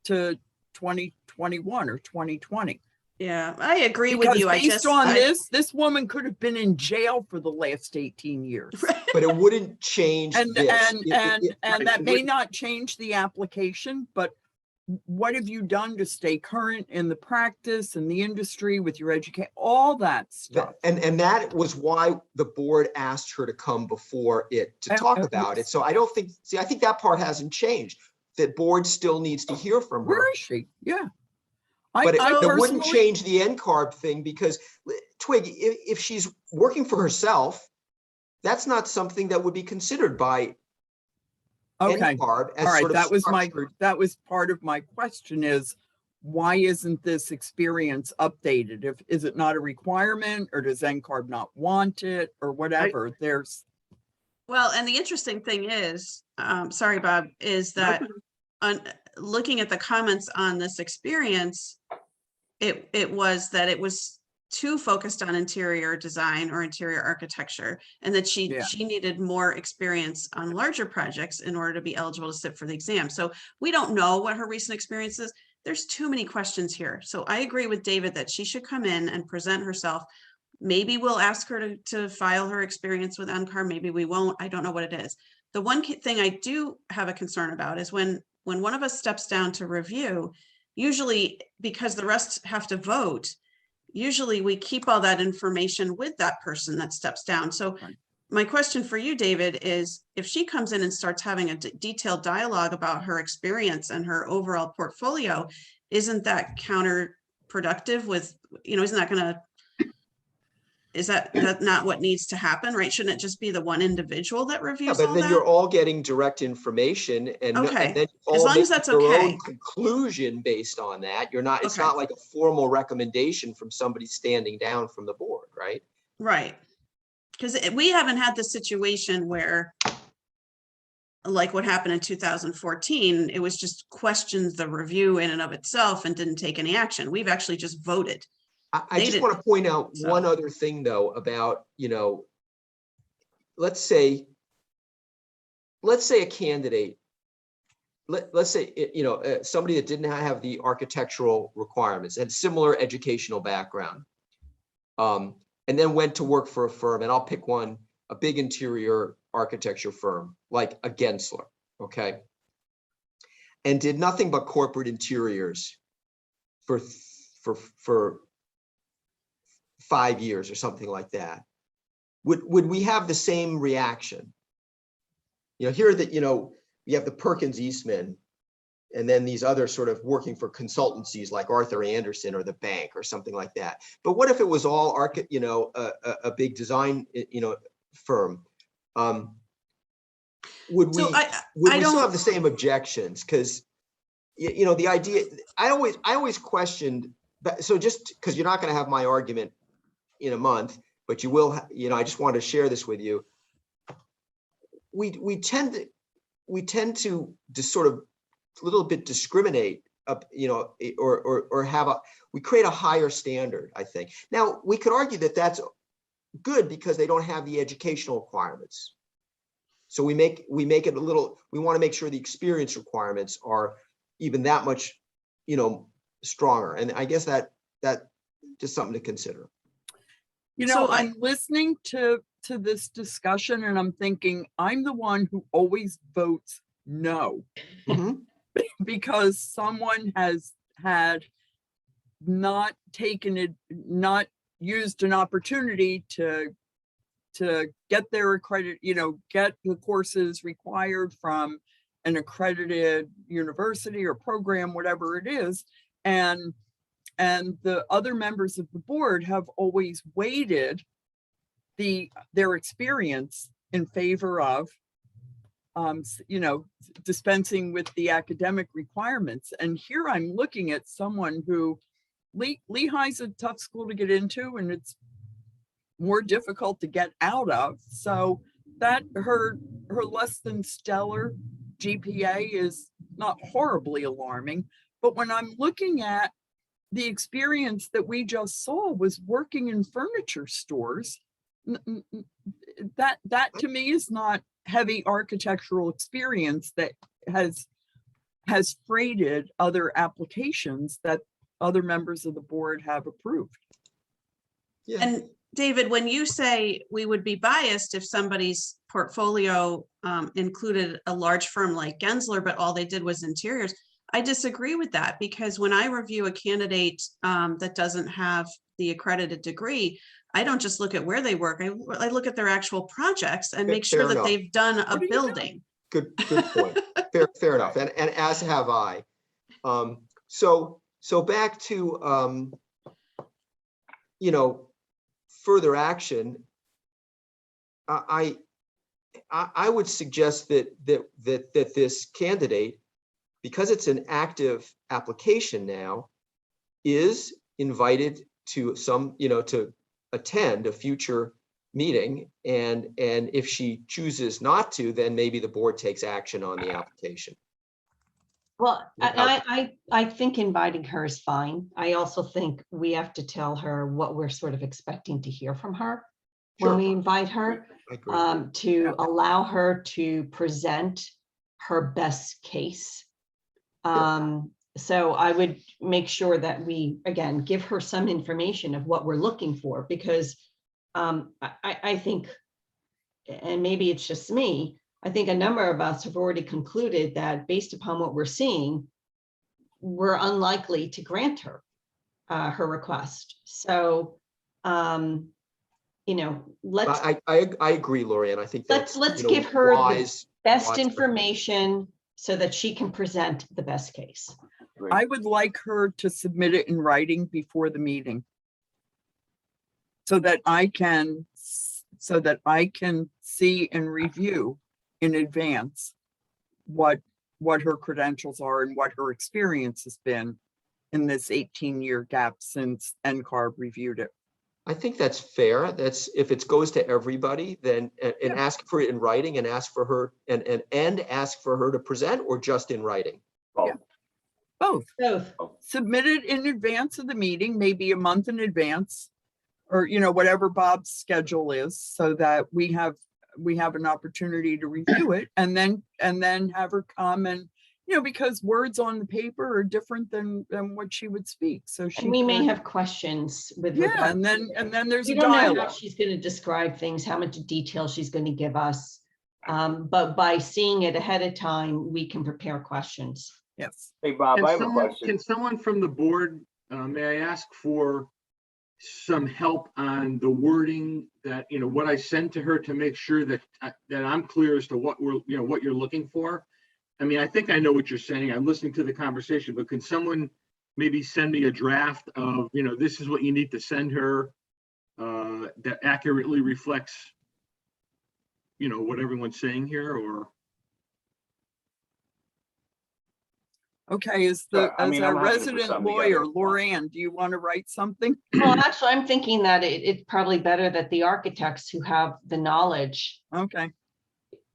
to 2021 or 2020. Yeah, I agree with Because you. based on this woman could have been in jail for the last 18 years. but it wouldn't change And this. and that may not change the application, but what have you done to stay current in the practice and the industry with your education, all that stuff. And that was why the board asked her to come before it to talk about it. So I don't think, I think that part hasn't changed. The board still needs to hear from her. Where is she? Yeah. But it wouldn't personally- change the NCARB thing because Twig, if she's working for herself, that's not something that would be considered by Okay. NCARB as All right, sort of that was part of my question is, why isn't this experience updated? Is it not a requirement or does NCARB not want it or whatever? Well, and the interesting thing is, sorry, Bob, is that looking at the comments on this experience, it was that it was too focused on interior design or interior architecture, and that she needed more experience on larger projects in order to be eligible to sit for the exam. So we don't know what her recent experience is. There's too many questions here. So I agree with David that she should come in and present herself. Maybe we'll ask her to file her experience with NCARB. Maybe we won't. I don't know what it is. The one thing I do have a concern about is when one of us steps down to review, usually because the rest have to vote, usually we keep all that information with that person that steps down. So my question for you, David, is if she comes in and starts having a detailed dialogue about her experience and her overall portfolio, isn't that counterproductive with, isn't that going to, is that not what needs to happen, right? Shouldn't it just be the one individual that reviews but all then that? you're all getting direct information and, Okay. and then you As all long make as that's your okay. own conclusion based on that. You're not, it's Okay. not like a formal recommendation from somebody standing down from the board, right? Right. Because we haven't had the situation where, like what happened in 2014, it was just questions the review in and of itself and didn't take any action. We've actually just voted. I just want to point out one other thing though about, let's say a candidate, let's say, somebody that didn't have the architectural requirements and similar educational background, and then went to work for a firm, and I'll pick one, a big interior architecture firm like a Gensler, okay? And did nothing but corporate interiors for 5 years or something like that. Would we have the same reaction? Here that, you have the Perkins Eastman, and then these other sort of working for consultancies like Arthur Anderson or the bank or something like that. But what if it was all a big design, firm? Would we still have the same objections? Because, the idea, I always questioned, so just because you're not going to have my argument in a month, but you will, I just wanted to share this with you. We tend to just sort of a little bit discriminate, or we create a higher standard, I think. Now, we could argue that that's good because they don't have the educational requirements. So we make it a little, we want to make sure the experience requirements are even that much stronger. And I guess that just something to consider. You know, So I'm listening to this discussion and I'm thinking, I'm the one who always votes no, Mhm. because someone has had not taken it, not used an opportunity to get their accredit, get the courses required from an accredited university or program, whatever it is. And the other members of the board have always weighted their experience in favor of, dispensing with the academic requirements. And here I'm looking at someone who, Lehigh's a tough school to get into, and it's more difficult to get out of. So that her less than stellar GPA is not horribly alarming. But when I'm looking at the experience that we just saw was working in furniture stores, that to me is not heavy architectural experience that has freighted other applications that other members of the board have approved. Yeah. And David, when you say we would be biased if somebody's portfolio included a large firm like Gensler, but all they did was interiors, I disagree with that, because when I review a candidate that doesn't have the accredited degree, I don't just look at where they work. I look at their actual projects and make sure Fair that enough. they've done a What are you building. Good point. Fair enough. And as have I. So back to, further action. I would suggest that this candidate, because it's an active application now, is invited to to attend a future meeting. And if she chooses not to, then maybe the board takes action on the application. Well, I think inviting her is fine. I also think we have to tell her what we're sort of expecting to hear from her when Sure. we invite her, I agree. to allow her to present her best case. So I would make sure that we, again, give her some information of what we're looking for, because I think, and maybe it's just me, I think a number of us have already concluded that based upon what we're seeing, we're unlikely to grant her her request. So, let's I agree, Lorianne. I think that's let's give her the best wise information so that she can present the best case. I would like her to submit it in writing before the meeting, so that I can see and review in advance what her credentials are and what her experience has been in this 18-year gap since NCARB reviewed it. I think that's fair. That's if it goes to everybody, then and ask for it in writing and ask for her and ask for her to present, or just in writing. Oh, Yeah. Both. Both. Submit it in advance of the meeting, maybe a month in advance, or whatever Bob's schedule is, so that we have an opportunity to review it, and then have her come and, because words on the paper are different than what she would speak. So And we may have questions with regard. and then there's We a don't know how dialogue. she's going to describe things, how much detail she's going to give us. But by seeing it ahead of time, we can prepare questions. Yes. hey, Bob, I have a question. Can someone from the board, may I ask for some help on the wording that, what I sent to her, to make sure that I'm clear as to what what you're looking for? I mean, I think I know what you're saying. I'm listening to the conversation, but can someone maybe send me a draft of, this is what you need to send her, that accurately reflects, what everyone's saying here, or? Okay, as I'm our happy to put resident something lawyer, together. Lorianne, do you want to write something? Well, actually, I'm thinking that it's probably better that the architects who have the knowledge Okay.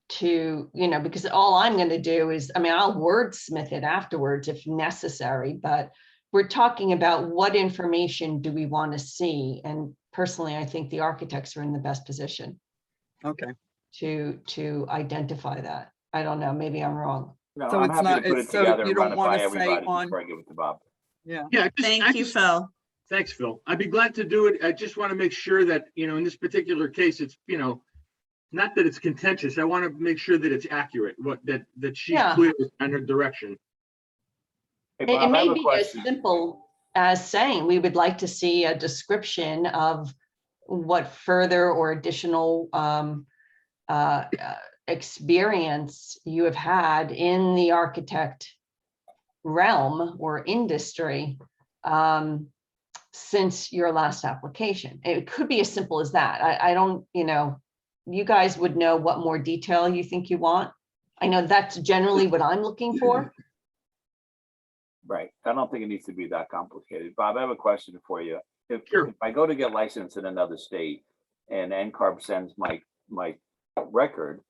to, because all I'm going to do is, I'll wordsmith it afterwards if necessary, but we're talking about what information do we want to see? And personally, I think the architects are in the best position Okay. to identify that. I don't know, maybe I'm wrong. No, So I'm it's happy not- to put it it's- so together you and don't run it wanna by say everybody on- before I give it to Bob. Yeah. Yeah. Thank you, Phil. Thanks, Phil. I'd be glad to do it. I just want to make sure that, in this particular case, it's, not that it's contentious. I want to make sure that it's accurate, that she's Yeah. clear on her direction. Hey, It Bob, I may have a be as question. simple as saying, we would like to see a description of what further or additional experience you have had in the architect realm or industry since your last application. It could be as simple as that. I don't, you guys would know what more detail you think you want. I know that's generally what I'm looking for. Right. I don't think it needs to be that complicated. Bob, I have a question for you. If Sure. I go to get licensed in another state and NCARB sends my record,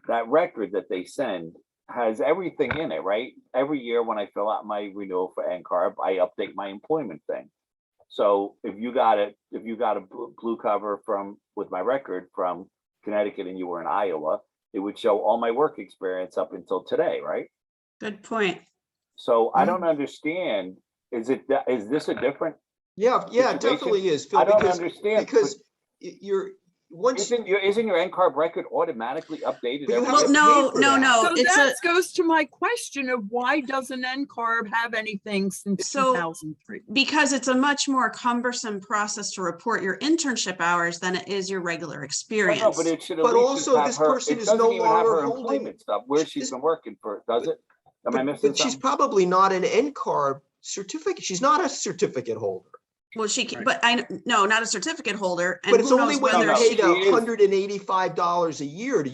that record that they send has everything in it, right? Every year when I fill out my renewal for NCARB, I update my employment thing. So if you got a blue cover with my record from Connecticut and you were in Iowa, it would show all my work experience up until today, right? Good point. So I don't understand. Is this a different? Yeah, it situation? definitely is, Phil, I don't because, understand. because you're, once, Isn't your NCARB record automatically updated? But you every have year? to Well, no, pay for no, that. no. So It's that goes to my question of why doesn't NCARB have anything since So- 2003? because it's a much more cumbersome process to report your internship hours than it is your regular No, experience. no, but it should at But least also have this her- person it is doesn't no even have longer her holding- employment stuff where she's been working for, does it? Am I missing but she's something? probably not an NCARB certificate. She's not a certificate holder. Well, she, Right. but no, not a certificate holder. And But it's who only knows when whether you're No, paid she is. $185 a year do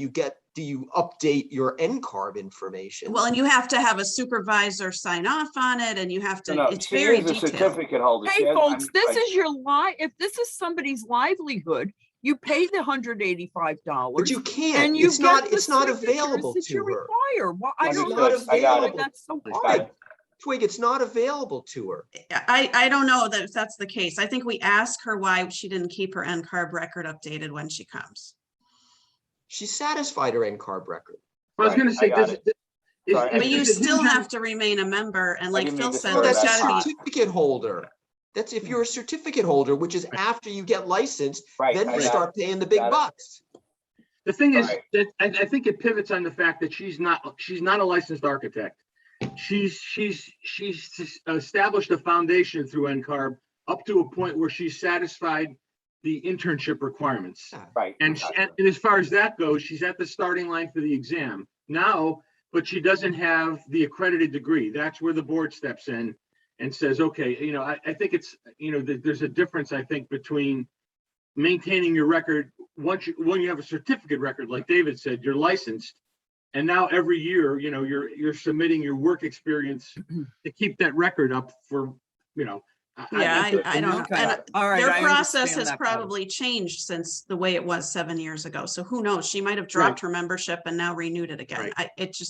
you update your NCARB information. Well, and you have to have a supervisor sign off on it and you have to, No, it's she very is a detailed. certificate holder. She Hey, has- folks, I'm- this I- is your if this is somebody's livelihood, you pay the $185. But you can't, And you it's not, get the it's not signatures available that you to her. require. Well, I It's don't not understand why available. that's so Got hard. it. Twig, it's not available to her. I don't know that if that's the case. I think we ask her why she didn't keep her NCARB record updated when she comes. She's satisfied her NCARB record. I was Right, going to say, I got it. Sorry, But you does it still hinge on- have to remain a member. And like didn't mean Phil to said, stir No, there's that that's a gotta pot. be, certificate holder. That's if you're a certificate holder, which is after you get licensed, Right, then I you got start paying the big Got it. bucks. The thing is Right. that I think it pivots on the fact that she's not a licensed architect. She's established a foundation through NCARB up to a point where she's satisfied the internship requirements. Right. And, gotcha. and as far as that goes, she's at the starting line for the exam now, but she doesn't have the accredited degree. That's where the board steps in and says, okay, I think it's, there's a difference, I think, between maintaining your record. When you have a certificate record, like David said, you're licensed. And now every year, you're submitting your work experience to keep that record up for, yeah, think- I don't know. Okay. And All right. their I process understand has that better. probably changed since the way it was 7 years ago. So who knows? She might have dropped her membership and now renewed it again.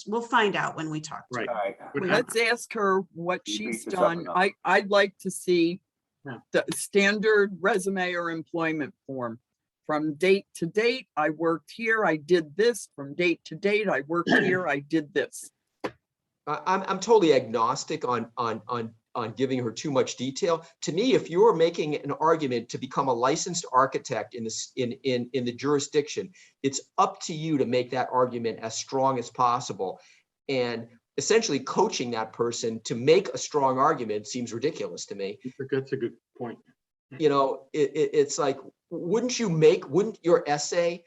We'll find out when we talk to Right. her. All right. But Let's ask her what You she's beat this up done. enough. I'd like to see Yeah. the standard resume or employment form. From date to date, I worked here, I did this. From date to date, I worked here, I did this. I'm totally agnostic on giving her too much detail. To me, if you're making an argument to become a licensed architect in the jurisdiction, it's up to you to make that argument as strong as possible. And essentially coaching that person to make a strong argument seems ridiculous to me. That's a good point. It's like, wouldn't your essay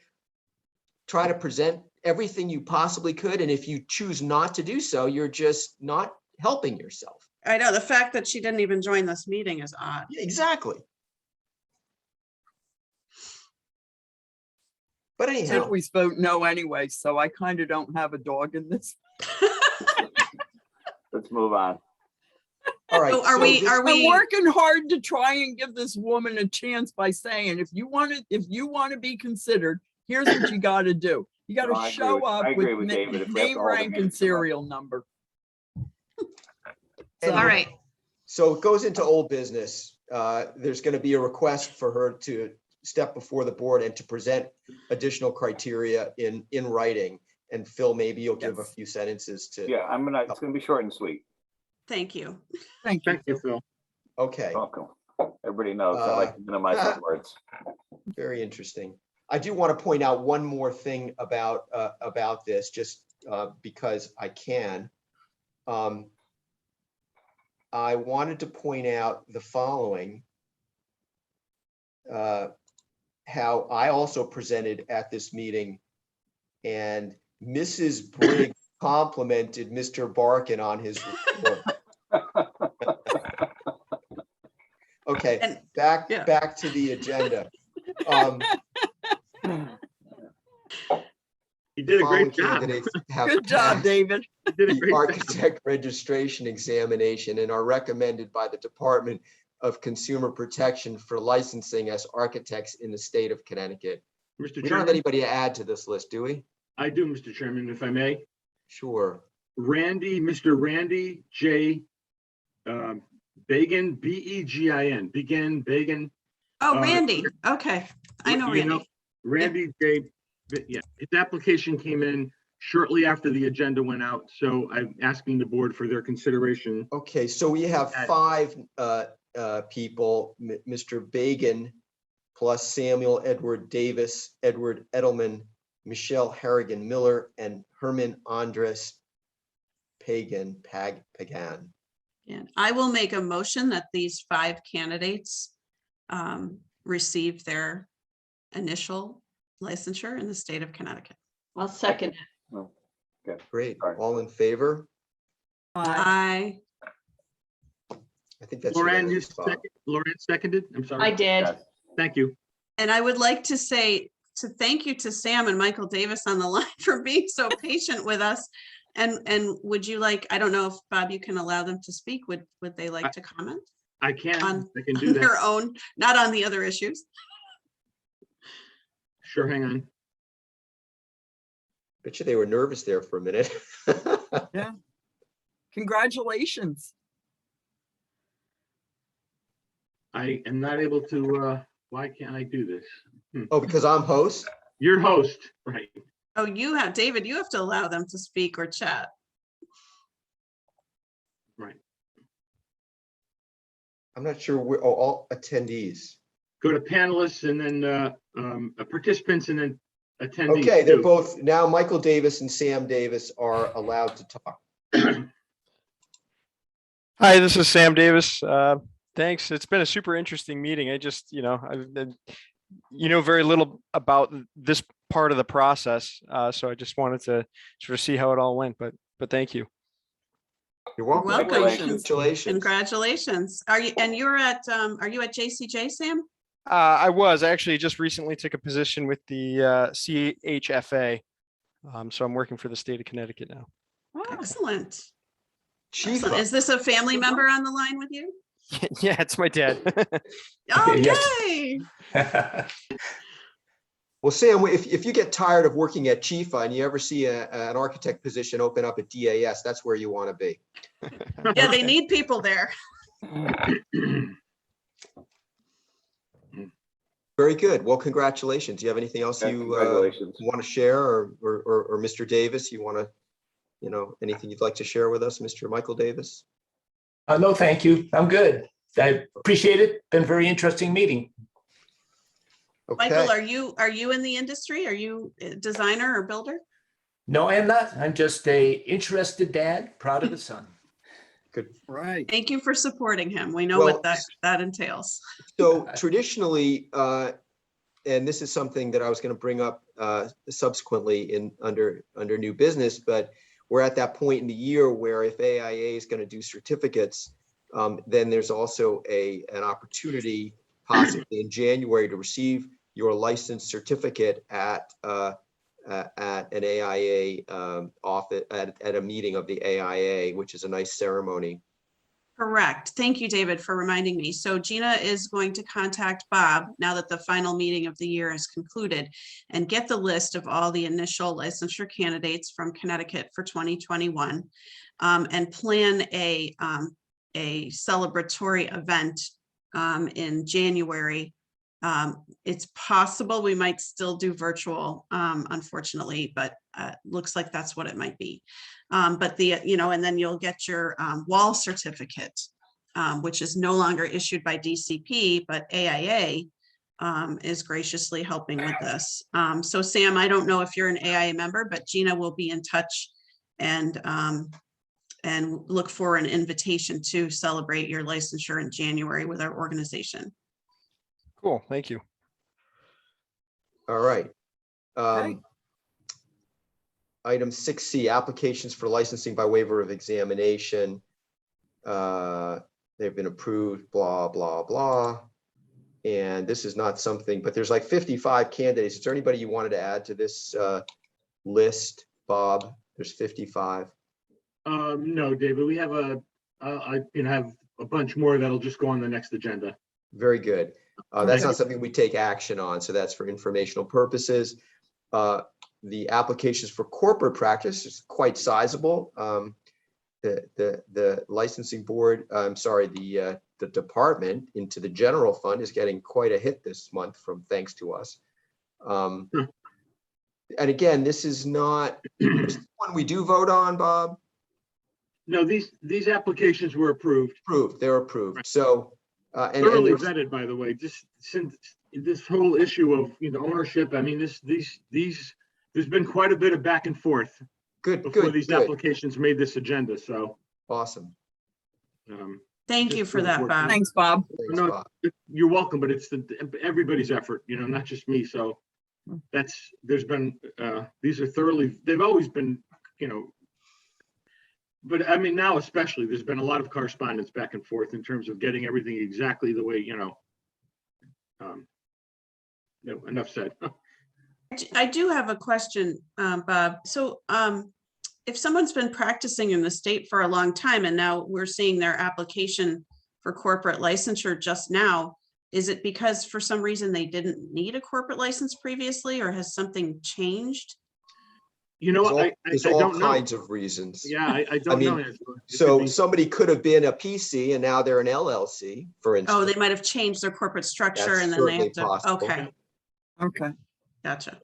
try to present everything you possibly could? And if you choose not to do so, you're just not helping yourself. I know the fact that she didn't even join this meeting is odd. Exactly. But I anyhow, always vote no anyway, so I kind of don't have a dog in this. Let's move on. all right. So are so we, this- are I'm we, working hard to try and give this woman a chance by saying, if you want to be considered, here's what you got to do. You got No, to I agree show with- up I agree with with David. If we have to name, hold a rank, meeting and tomorrow. serial number. And- all right. So it goes into old business. There's going to be a request for her to step before the board and to present additional criteria in writing. and Phil, maybe you'll give a Yes. few sentences to. Yeah, it's gonna be short and sweet. Thank you. Thank you. Thank you, Phil. Okay, Welcome. Everybody knows I like to minimize my words. very interesting. I do want to point out one more thing about this, just because I can. I wanted to point out the following. How I also presented at this meeting, and Mrs. Briggs complimented Mr. Barkin on his report. Okay, And- back yeah. to the agenda. You did a Following great job. candidates have Good job, passed David. You did a the great job. architect registration examination and are recommended by the Department of Consumer Protection for licensing as architects in the state of Connecticut. Mr. We don't have Chairman, anybody to add to this list, do we? I do, Mr. Chairman, if I may. Sure. Mr. Randy J. Begin, B-E-G-I-N, Begin. Oh, Uh, Randy. Okay. I know You Randy. Randy J. Yeah, his application came in shortly after the agenda went out, so I'm asking the board for their consideration. Okay, so we have Add. 5 people, Mr. Bagan, plus Samuel Edward Davis, Edward Edelman, Michelle Harrigan Miller, and Herman Andres Pagan. And I will make a motion that these 5 candidates receive their initial licensure in the state of Connecticut. I'll second it. Great. Sorry. All in favor? I I think that's. Lauren, unanimous, Bob. Lauren seconded? I'm sorry. I did. Yes. Thank you. And I would like to say thank you to Sam and Michael Davis on the line for being so patient with us. And would you like, I don't know if Bob, you can allow them to speak. Would they like to comment I can on do on their that. own, not on the other issues? Sure, hang on. Bet you they were nervous there for a minute. Congratulations. I am not able to, why can't I do this? Oh, because I'm host? Your host, right? Oh, you have, David, you have to allow them to speak or chat. Right. I'm not sure we're all attendees. Go to panelists and then participants and then attendees. Okay, they're too. both, now Michael Davis and Sam Davis are allowed to talk. Hi, this is Sam Davis. Thanks. It's been a super interesting meeting. I just, very little about this part of the process. So I just wanted to sort of see how it all went, but thank you. You're welcome. Welcome. Congratulations. Congratulations. Are you at JCJ, Sam? I actually just recently took a position with the CHFA. So I'm working for the state of Connecticut now. Excellent. Chief, Excellent. Is this a family member on the line with you? Yeah, it's my dad. Oh, Yes. yay. well, Sam, if you get tired of working at Chifa and you ever see an architect position open up at DAS, that's where you want to be. Yeah, they need people there. Very good. Well, congratulations. Do you have anything else Yeah, you congratulations. want to share, or Mr. Davis, you want to, anything you'd like to share with us, Mr. Michael Davis? No, thank you. I'm good. I appreciate it. Been a very interesting meeting. Michael, Okay. are you in the industry? Are you a designer or builder? No, I am not. I'm just a interested dad, proud of his son. Good. Right. Thank you for supporting him. We know Well, what that entails. So traditionally, and this is something that I was going to bring up subsequently under new business, but we're at that point in the year where if AIA is going to do certificates, then there's also an opportunity possibly in January to receive your license certificate at an AIA office at a meeting of the AIA, which is a nice ceremony. Correct. Thank you, David, for reminding me. So Gina is going to contact Bob now that the final meeting of the year is concluded and get the list of all the initial licensure candidates from Connecticut for 2021 and plan a celebratory event in January It's possible we might still do virtual, unfortunately, but looks like that's what it might be. But and then you'll get your wall certificate, which is no longer issued by DCP, but AIA is graciously helping with this. So Sam, I don't know if you're an AIA member, but Gina will be in touch and look for an invitation to celebrate your licensure in January with our organization. Cool, thank you. All right. Okay. Item 6C, applications for licensing by waiver of examination. They've been approved, blah, blah, blah. And this is not something, but there's like 55 candidates. Is there anybody you wanted to add to this list, Bob? There's 55. No, David, we have I have a bunch more that'll just go on the next agenda. Very good. That's Thank not you. something we take action on, so that's for informational purposes. The applications for corporate practice is quite sizable. The licensing board, I'm sorry, the department into the general fund is getting quite a hit this month from thanks to us. And again, this is not this is one we do vote on, Bob. No, these applications were approved. Approved, they're approved. Right. So Thoroughly vetted, by the way. Just since this whole issue of ownership, I mean, there's been quite a bit of back and forth good, before good, these good. applications made this agenda. So Awesome. Thank Just you for really that, fortunate. Bob. Thanks, Bob. Thanks, no, Bob. you're welcome, but it's everybody's effort, not just me. So there's been these are thoroughly, they've always been, but I mean, now especially, there's been a lot of correspondence back and forth in terms of getting everything exactly the way, enough said. I do have a question, Bob. So if someone's been practicing in the state for a long time and now we're seeing their application for corporate licensure just now, is it because for some reason they didn't need a corporate license previously, or has something changed? There's I all don't know. kinds of reasons. Yeah, I don't mean, know. It So could be- somebody could have been a PC and now they're an LLC, for instance. Oh, they might have changed their corporate structure That's and then they have certainly to, possible. okay, Okay. gotcha.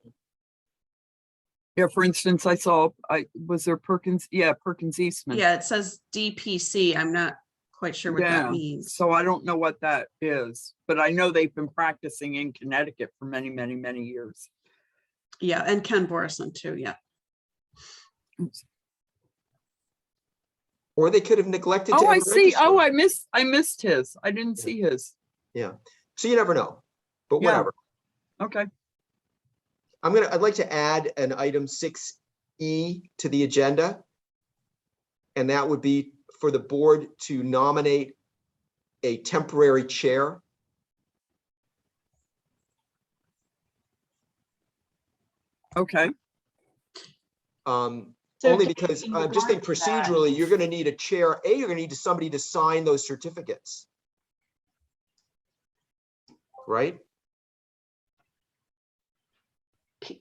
Yeah, for instance, was there Perkins? Yeah, Perkins Eastman. Yeah, it says DPC. I'm not quite sure what that means. So I don't know what that is, but I know they've been practicing in Connecticut for many, many, many years. Yeah, and Ken Borison too, yeah. Or they could have neglected to Oh, I ever see. register. Oh, I missed his. I didn't see his. Yeah. So you never know, but Yeah. whatever. Okay. I'd like to add an item 6E to the agenda. And that would be for the board to nominate a temporary chair. Okay. So Only Dave, because in I'm just thinking regards to that- procedurally, you're going to need a chair. You're going to need somebody to sign those certificates. Right?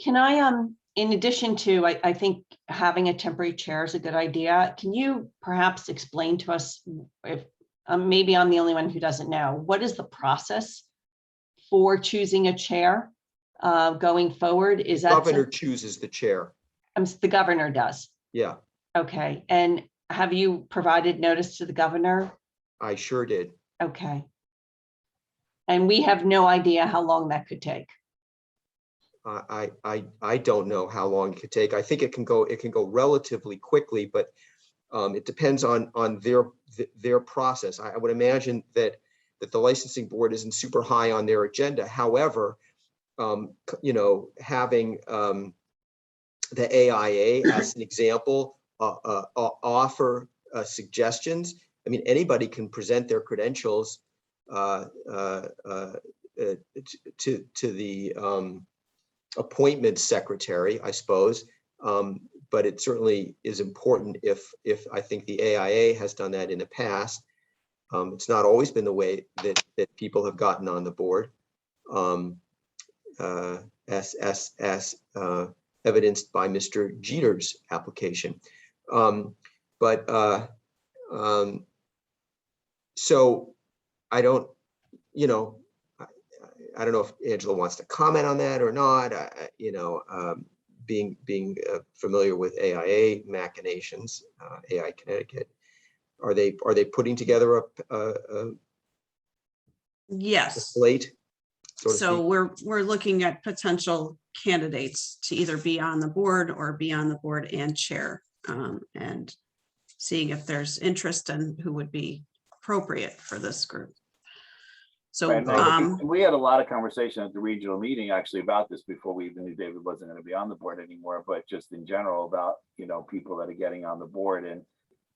Can I, in addition to, I think having a temporary chair is a good idea. Can you perhaps explain to us, if maybe I'm the only one who doesn't know, what is the process for choosing a chair going forward? Is that Governor chooses the chair. the governor does? Yeah, Okay. And have you provided notice to the governor? I sure did. Okay. And we have no idea how long that could take. I don't know how long it could take. I think it can go relatively quickly, but it depends on their process. I would imagine that the licensing board isn't super high on their agenda. However, having the AIA as an example, offer suggestions. I mean, anybody can present their credentials to the appointment secretary, I suppose. But it certainly is important if I think the AIA has done that in the past. It's not always been the way that people have gotten on the board, as evidenced by Mr. Jeter's application. So I don't, I don't know if Angela wants to comment on that or not. Being familiar with AIA machinations, AI Connecticut, are they putting together a Yes. slate? So to So speak? we're looking at potential candidates to either be on the board or be on the board and chair, and seeing if there's interest and who would be appropriate for this group. So, Right, and we had a lot of conversation at the regional meeting actually about this before we even knew David wasn't going to be on the board anymore, but just in general about, people that are getting on the board and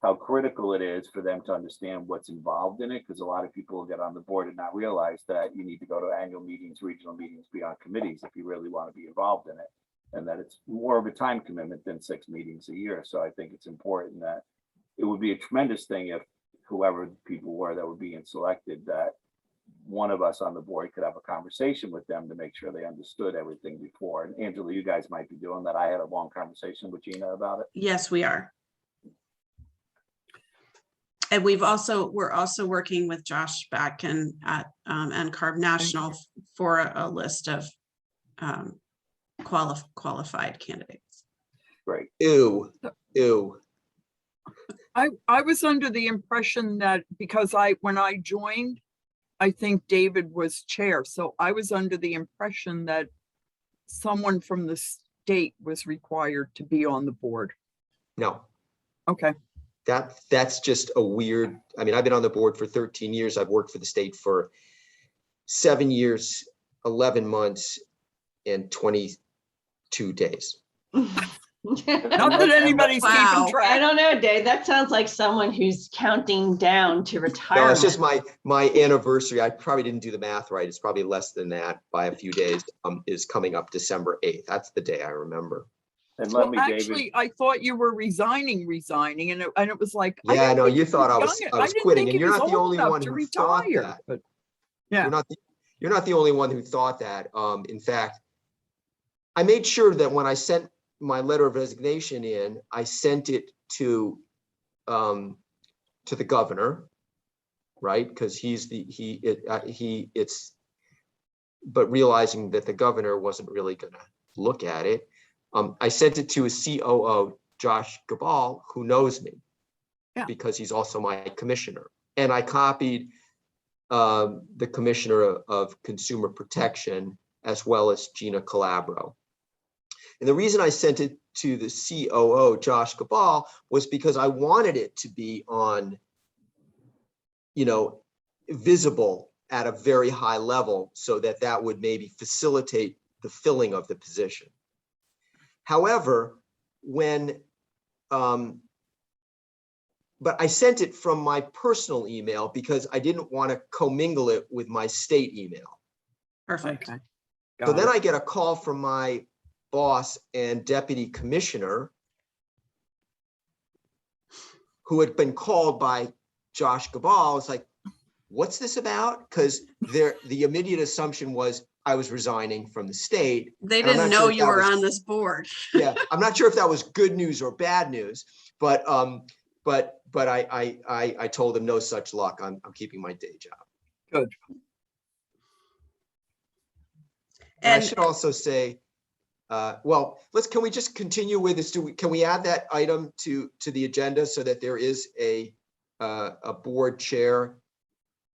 how critical it is for them to understand what's involved in it, because a lot of people will get on the board and not realize that you need to go to annual meetings, regional meetings, be on committees if you really want to be involved in it, and that it's more of a time commitment than 6 meetings a year. So I think it's important that it would be a tremendous thing if whoever the people were that were being selected, that one of us on the board could have a conversation with them to make sure they understood everything before. And Angela, you guys might be doing that. I had a long conversation with Gina about it. yes, we are. And we're also working with Josh Batkin at NCARB National for a list of qualified candidates. Great. Ew. I was under the impression that because when I joined, I think David was chair. So I was under the impression that someone from the state was required to be on the board. No. Okay. That's just a weird, I've been on the board for 13 years. I've worked for the state for 7 years, 11 months, and 22 days. Not that anybody's Wow. keeping I track. don't know, Dave. That sounds like someone who's counting down to No, retirement. it's just my anniversary. I probably didn't do the math right. It's probably less than that by a few days. Is coming up December 8th. That's the day I remember. And Well, let me, actually, David, I thought you were resigning, and it was like, Yeah, I know, you thought I I was didn't quitting, think and he you're was not the old only enough one to who thought retire, that. but yeah. You're not the only one who thought that. In fact, I made sure that when I sent my letter of resignation in, I sent it to the governor, right? Because but realizing that the governor wasn't really going to look at it, I sent it to his COO, Josh Gabal, who knows me, because he's also my commissioner, and I copied the commissioner of consumer protection as well as Gina Calabro. And the reason I sent it to the COO, Josh Gabal, was because I wanted it to be on, visible at a very high level so that would maybe facilitate the filling of the position. However, but I sent it from my personal email because I didn't want to commingle it with my state email. Perfect. Okay. So then I get a call from my boss and deputy commissioner, who had been called by Josh Gabal. It's like, what's this about? Because the immediate assumption was I was resigning from the state. They didn't know you were on this board. Yeah, I'm not sure if that was good news or bad news, but I told him no such luck. I'm keeping my day job. Good. And I should also say, well, can we just continue with this? Can we add that item to the agenda so that there is a board chair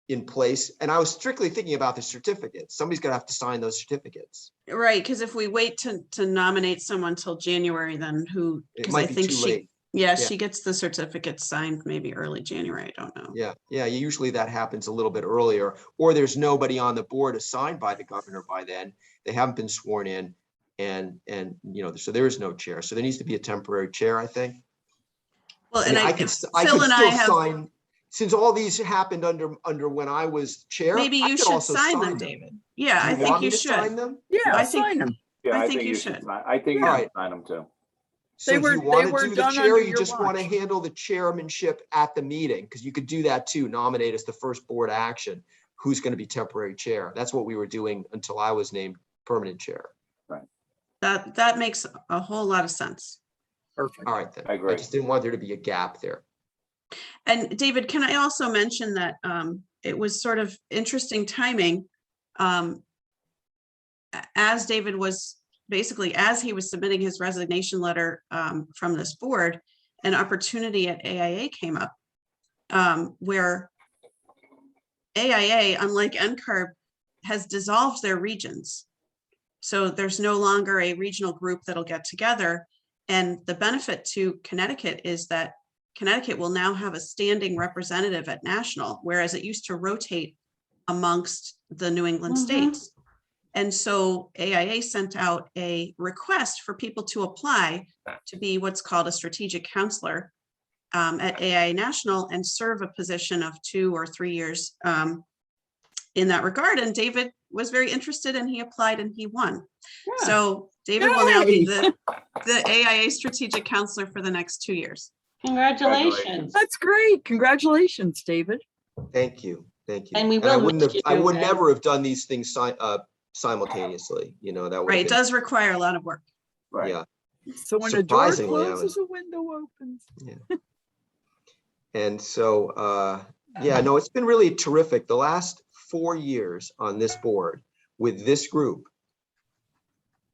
in place? And I was strictly thinking about the certificates. Somebody's gonna have to sign those certificates. Right, because if we wait to nominate someone till January, then who? It Because I might be think too late. yeah, Yeah. she gets the certificate signed maybe early January. I don't know. Yeah, usually that happens a little bit earlier, or there's nobody on the board assigned by the governor by then. They haven't been sworn in, and so there is no chair. So there needs to be a temporary chair, I think. Well, I mean, and I could Phil and I still have. sign, since all these happened under when I was chair. Maybe I you could should also sign them, David. Yeah, Do I you think want me you to sign should. them? Yeah, I think- sign them. yeah, I think you should. I think you All should right. sign them too. So They do you were want to do the done chair, or under you your just want to watch. handle the chairmanship at the meeting? Because you could do that too, nominate as the first board action, who's going to be temporary chair. That's what we were doing until I was named permanent chair. That makes a whole lot of sense. Perfect. All right, then. I agree. I just didn't want there to be a gap there. And David, can I also mention that it was sort of interesting timing. as David was basically, as he was submitting his resignation letter from this board, an opportunity at AIA came up where AIA, unlike NCARB, has dissolved their regions. So there's no longer a regional group that'll get together. And the benefit to Connecticut is that Connecticut will now have a standing representative at national, whereas it used to rotate amongst the New England states. And so AIA sent out a request for people to apply to be what's called a strategic counselor at AIA National and serve a position of 2 or 3 years in that regard. And David was very interested and he applied and he won. Yeah. So David will now be Yay! the AIA strategic counselor for the next 2 years. Congratulations. That's great. Congratulations, David. Thank you. Thank you. And we I will wouldn't miss have, I you, would and- never have done these things simultaneously, you know, that would Right, have it been, does require a lot of work. Right. yeah. So when a door Surprisingly, I closes, a window opens. And so, yeah, no, it's been really terrific. The last 4 years on this board with this group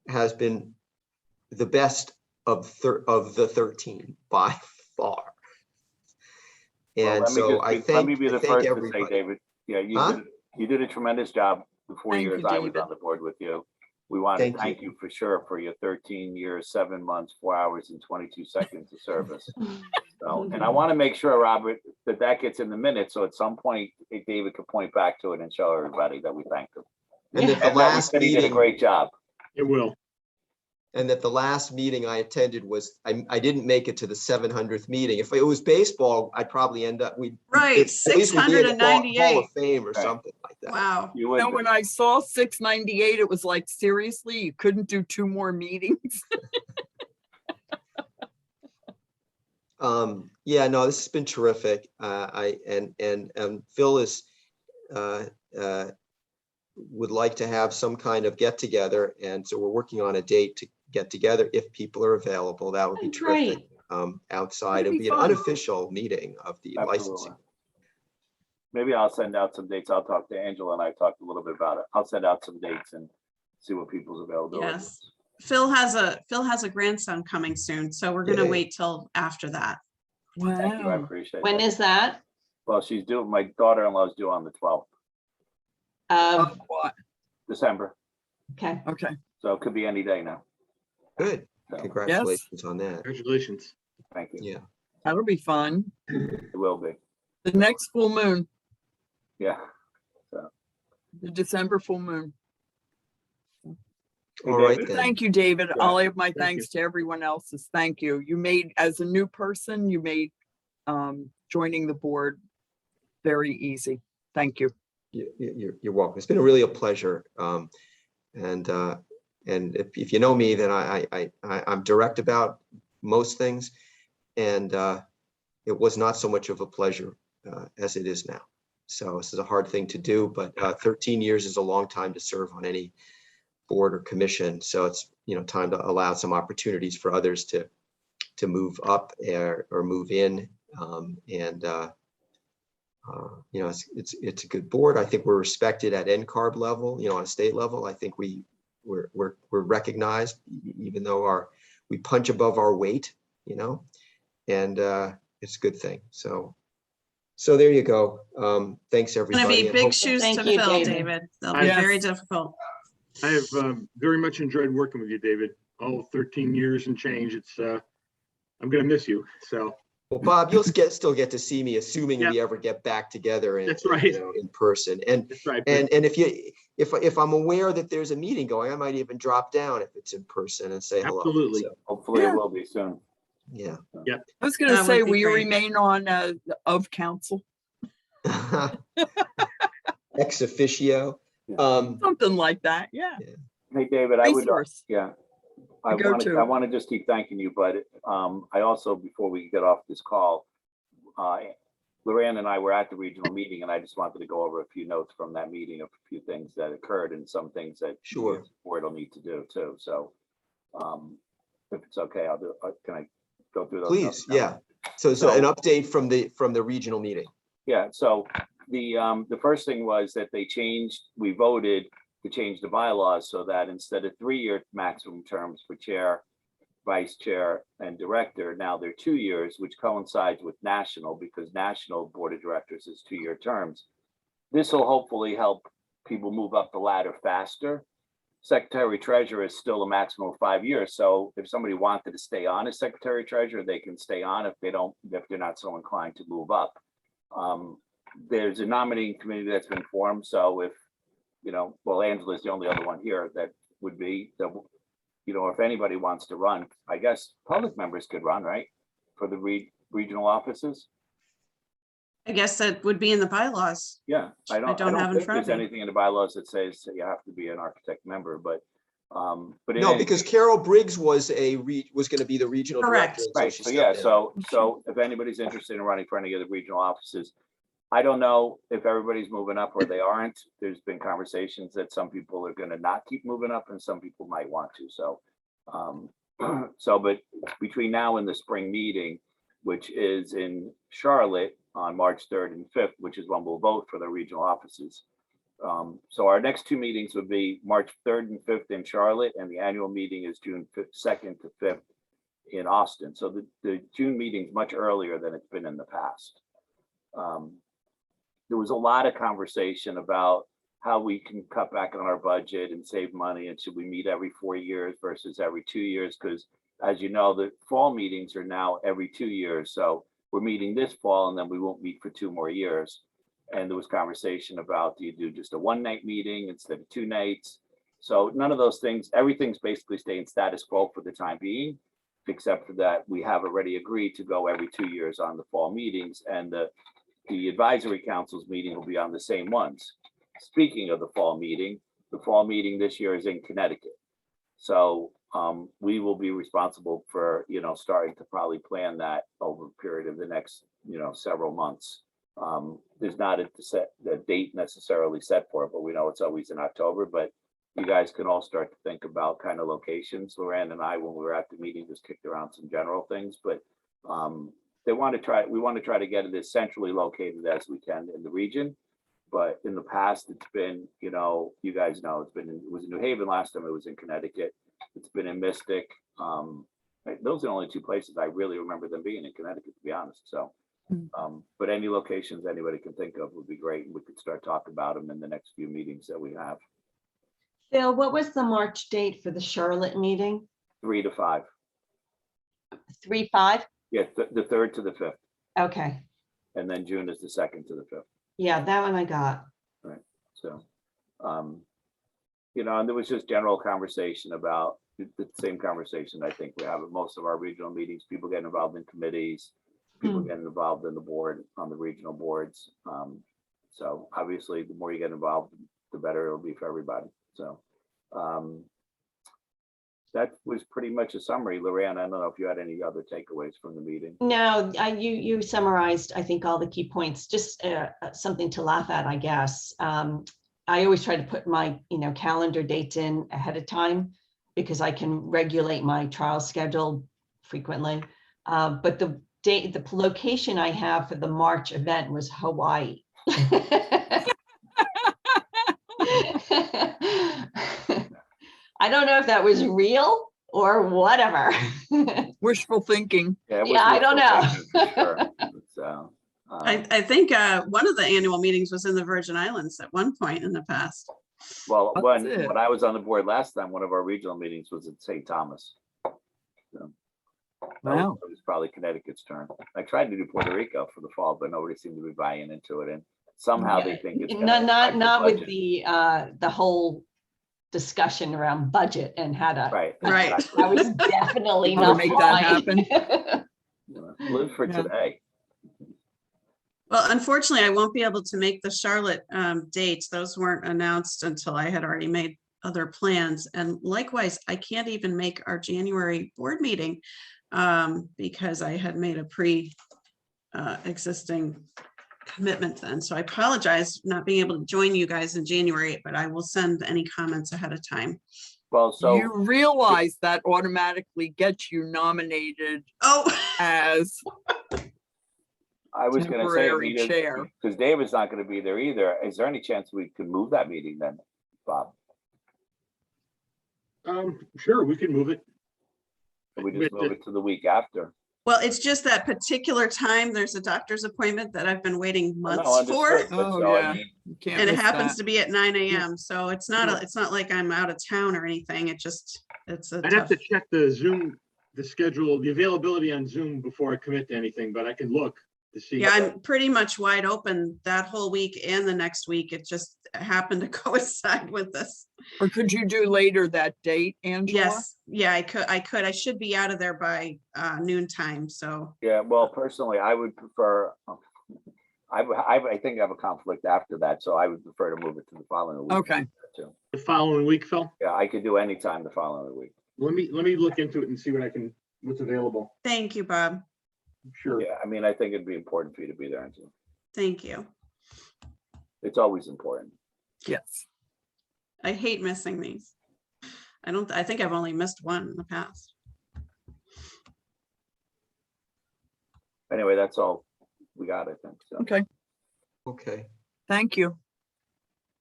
has been the best of the 13 by far. Well, And let me so just I be- let me thank, be I the thank first to say, everybody. David, yeah, Huh? you did a tremendous job the 4 Thank years you, I was David. on the board with you. We want Thank to thank you for sure for your 13 years, 7 months, 4 hours and 22 seconds of service. So, and I want to make sure, Robert, that gets in the minutes. So at some point, David could point back to it and show everybody that we thanked him. And that the And that we last said he did a meeting, great job. It will. and that the last meeting I attended was, I didn't make it to the 700th meeting. If it was baseball, I'd probably end up, Right, at least we'd be in the Hall 698. of Fame or Right. something like that. Wow. You You would know, be. when I saw 698, it was like, seriously, you couldn't do 2 more meetings? Yeah, no, this has been terrific. Phil is, would like to have some kind of get together. And so we're working on a date to get together if people are available. That would be terrific. Outside, That'd it'll be be an fun. unofficial meeting of the licensing. Absolutely. Maybe I'll send out some dates. I'll talk to Angela and I talked a little bit about it. I'll send out some dates and see what people's availability Yes. is. Phil has a grandson coming soon, so we're gonna Yay. wait till after that. Thank you. I Wow. appreciate When that. is that? Well, she's due, my daughter-in-law's due on the 12th, Um, What? December. Okay. Okay. So it could be any day now. Good. So, Congratulations on that. Congratulations. thank you. Yeah. That'll be fun. It will be. The next full moon, Yeah. the December full moon. All right David. then. Thank you, David. Yeah, I'll add my you. thanks to everyone else's. Thank you. You made, as a new person, you made joining the board very easy. Thank you. You're welcome. It's been really a pleasure. And if you know me, then I'm direct about most things. And it was not so much of a pleasure as it is now. So this is a hard thing to do, but 13 years is a long time to serve on any board or commission. So it's, you know, time to allow some opportunities for others to move up or move in. You know, it's a good board. I think we're respected at NCARB level, you know, on a state level. I think we're recognized, even though we punch above our weight, you know, and it's a good thing. So there you go. Thanks, Gonna everybody. be and big hope- shoes Thank to you, fill, David. David. They'll be Yes. very difficult. I have very much enjoyed working with you, David. All 13 years and change. It's I'm gonna miss you. So Well, Bob, you'll still get to see me, assuming Yeah. we ever get back together in, That's right. you know, in person. And that's right. but if I'm aware that there's a meeting going, I might even drop down if it's in person and say hello. Absolutely. So, Hopefully Yeah. it will be soon. yeah. I was gonna That would say, be will you great. remain on of council? Ex officio. Something like that. Yeah. Hey, David, I would, Resource. yeah. I To go want to. I want to just keep thanking you, but I also, before we get off this call, Luann and I were at the regional meeting and I just wanted to go over a few notes from that meeting of a few things that occurred and some things that Sure. the board will need to do too. So if it's okay, I'll do, can I go through those? Please, notes now? yeah. So an update from the regional meeting. Yeah, so the first thing was that they changed, we voted to change the bylaws so that instead of 3-year maximum terms for chair, vice chair, and director, now they're 2 years, which coincides with national, because national board of directors is 2-year terms. This will hopefully help people move up the ladder faster. Secretary treasurer is still a maximum of 5 years. So if somebody wanted to stay on as secretary treasurer, they can stay on if they're not so inclined to move up. There's a nominating committee that's been formed. So if, well, Angela's the only other one here that would be the, if anybody wants to run, I guess public members could run, right? For the regional offices. I guess that would be in the bylaws. Yeah, I don't have in think front of there's me. anything in the bylaws that says that you have to be an architect member, but in No, any because case- Carol Briggs was going to be the regional Correct. director. and so right. she So yeah, stepped down. so if anybody's interested in running for any of the regional offices, I don't know if everybody's moving up or they aren't. There's been conversations that some people are going to not keep moving up, and some people might want to. So, but between now and the spring meeting, which is in Charlotte on March 3rd and 5th, which is when we'll vote for the regional offices. So our next 2 meetings would be March 3rd and 5th in Charlotte, and the annual meeting is June 2nd to 5th in Austin. So the June meeting is much earlier than it's been in the past. There was a lot of conversation about how we can cut back on our budget and save money, and should we meet every 4 years versus every 2 years? Because as you know, the fall meetings are now every 2 years. So we're meeting this fall, and then we won't meet for 2 more years. And there was conversation about, do you do just a 1-night meeting instead of 2 nights? So none of those things, everything's basically staying status quo for the time being, except for that we have already agreed to go every 2 years on the fall meetings, and the advisory council's meeting will be on the same ones. Speaking of the fall meeting this year is in Connecticut. So we will be responsible for, starting to probably plan that over a period of the next, several months. There's not a date necessarily set for it, but we know it's always in October. But you guys can all start to think about kind of locations. Luann and I, when we were at the meeting, just kicked around some general things, but we want to try to get it as centrally located as we can in the region. But in the past, it's been, you guys know, it was in New Haven last time, it was in Connecticut. It's been in Mystic. Those are the only 2 places I really remember them being in Connecticut, to be honest. So, but any locations anybody can think of would be great. And we could start talking about them in the next few meetings that we have. Phil, what was the March date for the Charlotte meeting? 3 to 5. 3/5? Yeah, the 3rd to the 5th. Okay. And then June is the 2nd to the 5th. Yeah, that one I got. Right. So, and there was just general conversation about the same conversation I think we have at most of our regional meetings. People getting involved in committees, people getting involved in the board, on the regional boards. So obviously, the more you get involved, the better it'll be for everybody. So that was pretty much a summary. Luann, I don't know if you had any other takeaways from the meeting. No, you summarized, I think, all the key points. Just something to laugh at, I guess. I always try to put my calendar dates in ahead of time because I can regulate my trial schedule frequently. But the location I have for the March event was Hawaii. I don't know if that was real or whatever. Wishful thinking. Yeah, I don't know. Sure. So, I think one of the annual meetings was in the Virgin Islands at one point in the past. well, That's it. when I was on the board last time, one of our regional meetings was in St. Thomas. So, Wow. it was probably Connecticut's turn. I tried to do Puerto Rico for the fall, but nobody seemed to be buying into it, and somehow they think it's gonna impact Not with budget. the whole discussion around budget and how to. Right. Right. exactly. I was definitely How to not make that happen. Live for Yeah. today. Well, unfortunately, I won't be able to make the Charlotte dates. Those weren't announced until I had already made other plans. And likewise, I can't even make our January board meeting because I had made a existing commitment then. So I apologize not being able to join you guys in January, but I will send any comments ahead of time. Well, so You realize that automatically gets you nominated Oh, as I was going to say, temporary chair. because David's not going to be there either. Is there any chance we could move that meeting then, Bob? Sure, we can move it. We just move it to the week after. Well, it's just that particular time, there's a doctor's appointment that I've been waiting No, months for. understood, but Oh, so, I yeah. mean, You can't And it miss happens that. to be at 9 AM. So it's not like I'm out of town or anything. It's a I'd have tough. to check the Zoom, the schedule, the availability on Zoom before I commit to anything, but I can look to see. Yeah, I'm pretty much wide open that whole week and the next week. It just happened to coincide with this. Or could you do later that date, Angela? Yes, yeah, I could. I should be out of there by noon time. So yeah, well, personally, I would prefer, I think I have a conflict after that, so I would prefer to move it to the following week. Okay. too. The following week, Phil? Yeah, I could do any time the following week. Let me look into it and see what's available. thank you, Bob. Sure. Yeah, I mean, I think it'd be important for you to be there, Angela. Thank you. It's always important. Yes. I hate missing these. I think I've only missed one in the past. Anyway, that's all we got, I think, so. Okay. Okay, Thank you.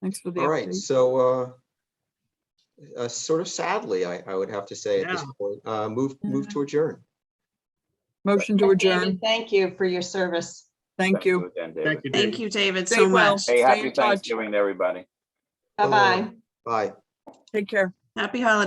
Thanks for the all right, update. so sort of sadly, I would have to say at this Yeah. point, move to adjourn. Motion to And David, adjourn. thank you for your service. Thank you. again, David. Thank you, Thank David. you, David, Stay so well. much. Hey, Stay happy in touch. Thanksgiving to everybody. Bye-bye. Bye. Take care. Happy holidays.